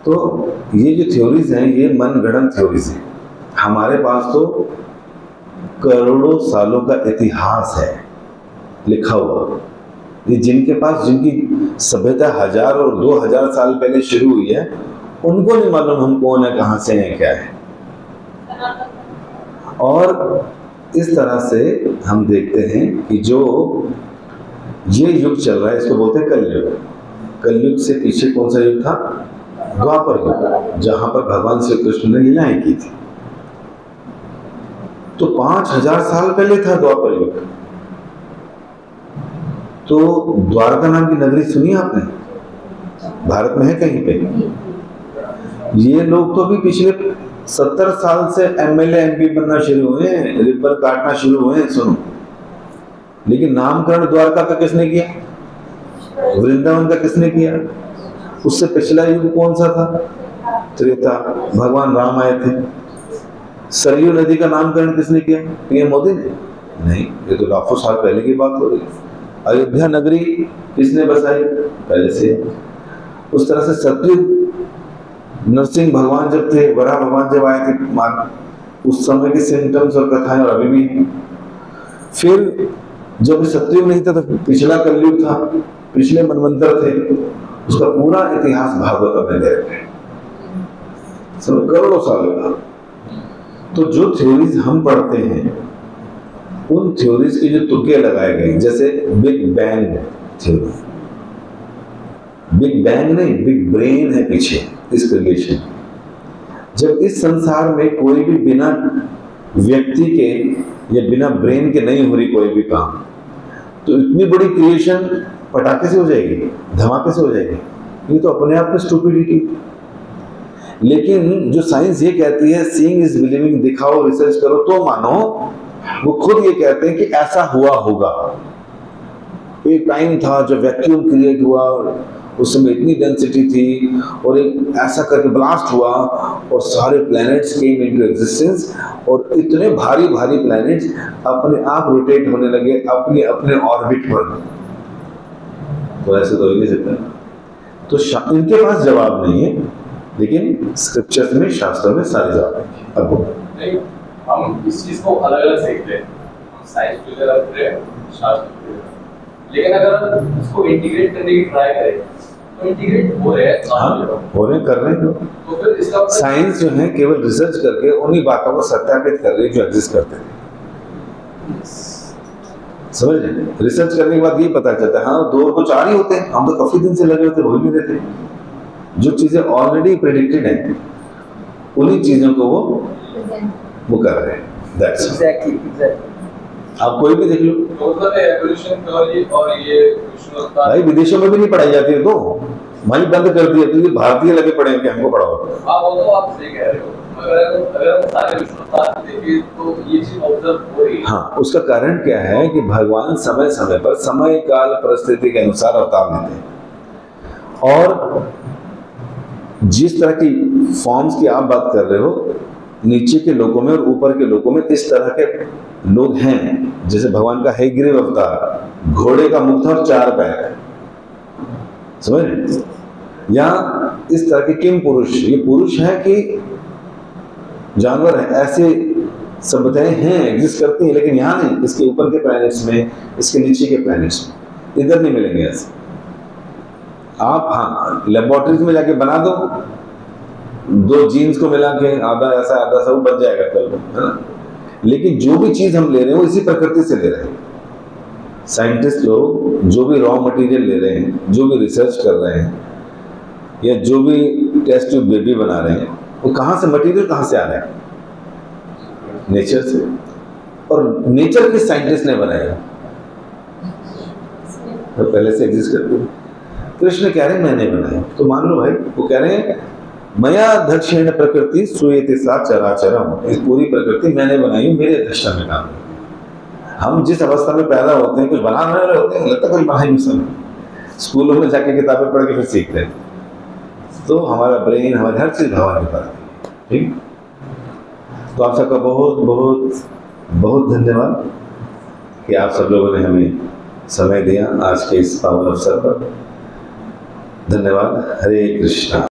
तो ये जो थ्योरीज हैं ये मनगढ़ंत थ्योरीज हैं। हमारे पास तो करोड़ों सालों का इतिहास है लिखा हुआ। ये जिनके पास जिनकी सभ्यता 1000 और 2000 साल पहले शुरू हुई है उनको नहीं मालूम हम कौन है, कहाँ से हैं, क्या है। और इस तरह से हम देखते हैं कि जो ये युग चल रहा है इसको बोलते हैं कलयुग। कलयुग से पीछे कौन सा युग था? द्वापर युग, जहां पर भगवान श्री कृष्ण ने लीलाएं की थी। तो 5000 साल पहले था द्वापर युग। तो द्वारका नाम की नगरी सुनी आपने? भारत में है कहीं पे? ये लोग तो अभी पिछले 70 साल से एमएलए एमपी बनना शुरू हुए हैं, रिबन काटना शुरू हुए हैं, सुनो। लेकिन नामकरण द्वारका का किसने किया? वृंदावन का किसने किया? उससे पिछला युग कौन सा था? त्रेता, भगवान राम आए थे। सरयू नदी का नामकरण किसने किया? पीएम मोदी ने? नहीं, ये तो लाखों साल पहले की बात हो रही है। अयोध्या नगरी किसने बसाई? पहले से। उस तरह से सतयुग, नरसिंह भगवान जब थे, वराह भगवान जब आए थे, उस समय के सिम्टम्स और कथाएं और अभी भी हैं। फिर जब सतयुग नहीं था तो पिछला कलयुग था, पिछले मनवंतर थे, उसका पूरा इतिहास भागवत में दे रखे हैं, करोड़ों सालों का। तो जो थ्योरीज हम पढ़ते हैं उन थ्योरीज के जो तुक्के लगाए गए, जैसे big bang theory, big bang नहीं, बिग ब्रेन है पीछे इस क्रिएशन। जब इस संसार में कोई भी बिना व्यक्ति के या बिना ब्रेन के नहीं हो रही कोई भी काम, तो इतनी बड़ी क्रिएशन पटाखे से हो जाएगी, धमाके से हो जाएगी। ये तो अपने आप में स्टूपिडिटी। लेकिन जो साइंस ये कहती है सीइंग इज बिलीविंग, दिखाओ, रिसर्च करो तो मानो, वो खुद ये कहते हैं कि ऐसा हुआ होगा। एक टाइम था जब वैक्यूम क्रिएट हुआ, उस समय इतनी डेंसिटी थी और एक ऐसा करके ब्लास्ट हुआ और सारे प्लैनेट्स केम इनटू एग्जिस्टेंस, और इतने भारी भारी प्लैनेट्स अपने आप रोटेट होने लगे अपने अपने ऑर्बिट पर। तो ऐसे तो ही नहीं सकता। तो इनके पास जवाब नहीं है, लेकिन स्क्रिप्चर्स में, शास्त्रों में सारे जवाब है। अब हम इस चीज को अलग अलग देखते हैं, साइंस को अलग है, शास्त्र, लेकिन अगर इसको इंटीग्रेट करने की ट्राई करें तो इंटीग्रेट हो रहे हैं। हाँ, हो रहे कर रहे हैं। तो फिर इसका साइंस जो है केवल रिसर्च करके उन्हीं बातों को सत्यापित कर रही है जो एग्जिस्ट करते हैं। समझ रहे? रिसर्च करने के बाद ये पता चलता है हाँ 2 और 4 ही होते हैं, हम तो काफी दिन से लगे होते, हो ही नहीं रहते। जो चीजें ऑलरेडी प्रेडिक्टेड हैं उन्हीं चीजों को वो कर रहे हैं। That's exactly. आप कोई भी देख लो, तो मतलब एवोल्यूशन थ्योरी और ये कृष्णता भाई विदेशों में भी नहीं पढ़ाई जाती है, तो वहीं बंद कर दिया, क्योंकि भारतीय लगे पड़े हैं कि हमको पढ़ाओ। हाँ वो तो आप सही कह रहे हो, अगर हम सारे कृष्णता देखें तो ये चीज ऑब्जर्व हो रही है। हाँ, उसका कारण क्या है कि भगवान समय समय पर समय काल परिस्थिति के अनुसार अवतार लेते हैं, और जिस तरह की फॉर्म्स की आप बात कर रहे हो, नीचे के लोगों में और ऊपर के लोगों में इस तरह के लोग हैं। जैसे भगवान का हैग्रीव अवतार, घोड़े का मुख था और 4 पैर, समझ रहे? या इस तरह के किम पुरुष, ये पुरुष है कि जानवर है, ऐसे सभ्यताएं हैं, एग्जिस्ट करती हैं, लेकिन यहाँ नहीं, इसके ऊपर के प्लैनेट्स में, इसके नीचे के प्लैनेट्स में, इधर नहीं मिलेंगे ऐसे। आप हाँ लेबोरेटरीज में जाके बना दो, 2 जीन्स को मिला के आधा ऐसा आधा सा, वो बन जाएगा कल, है ना? लेकिन जो भी चीज हम ले रहे हैं वो इसी प्रकृति से ले रहे हैं। साइंटिस्ट लोग जो भी रॉ मटेरियल ले रहे हैं, जो भी रिसर्च कर रहे हैं, या जो भी टेस्ट ट्यूब बेबी बना रहे हैं, वो कहाँ से, मटेरियल कहाँ से आ रहा है? नेचर से। और नेचर किस साइंटिस्ट ने बनाया? तो पहले से एग्जिस्ट करते हैं। कृष्ण कह रहे हैं मैंने बनाया, तो मान लो भाई, वो कह रहे हैं मया दक्षिण प्रकृति सुयते सा चराचरम, इस पूरी प्रकृति मैंने बनाई, मेरे दृष्टा में काम। हम जिस अवस्था में पैदा होते हैं कुछ बना रहे होते हैं, लगता कोई बना ही नहीं। स्कूलों में जाके किताबें पढ़ के फिर सीखते हैं, तो हमारा ब्रेन, हमारी हर चीज भगवान के पास। ठीक, तो आप सबका बहुत बहुत बहुत धन्यवाद। कि आप सब लोगों ने हमें समय दिया आज के इस पावन अवसर पर। धन्यवाद। हरे कृष्णा।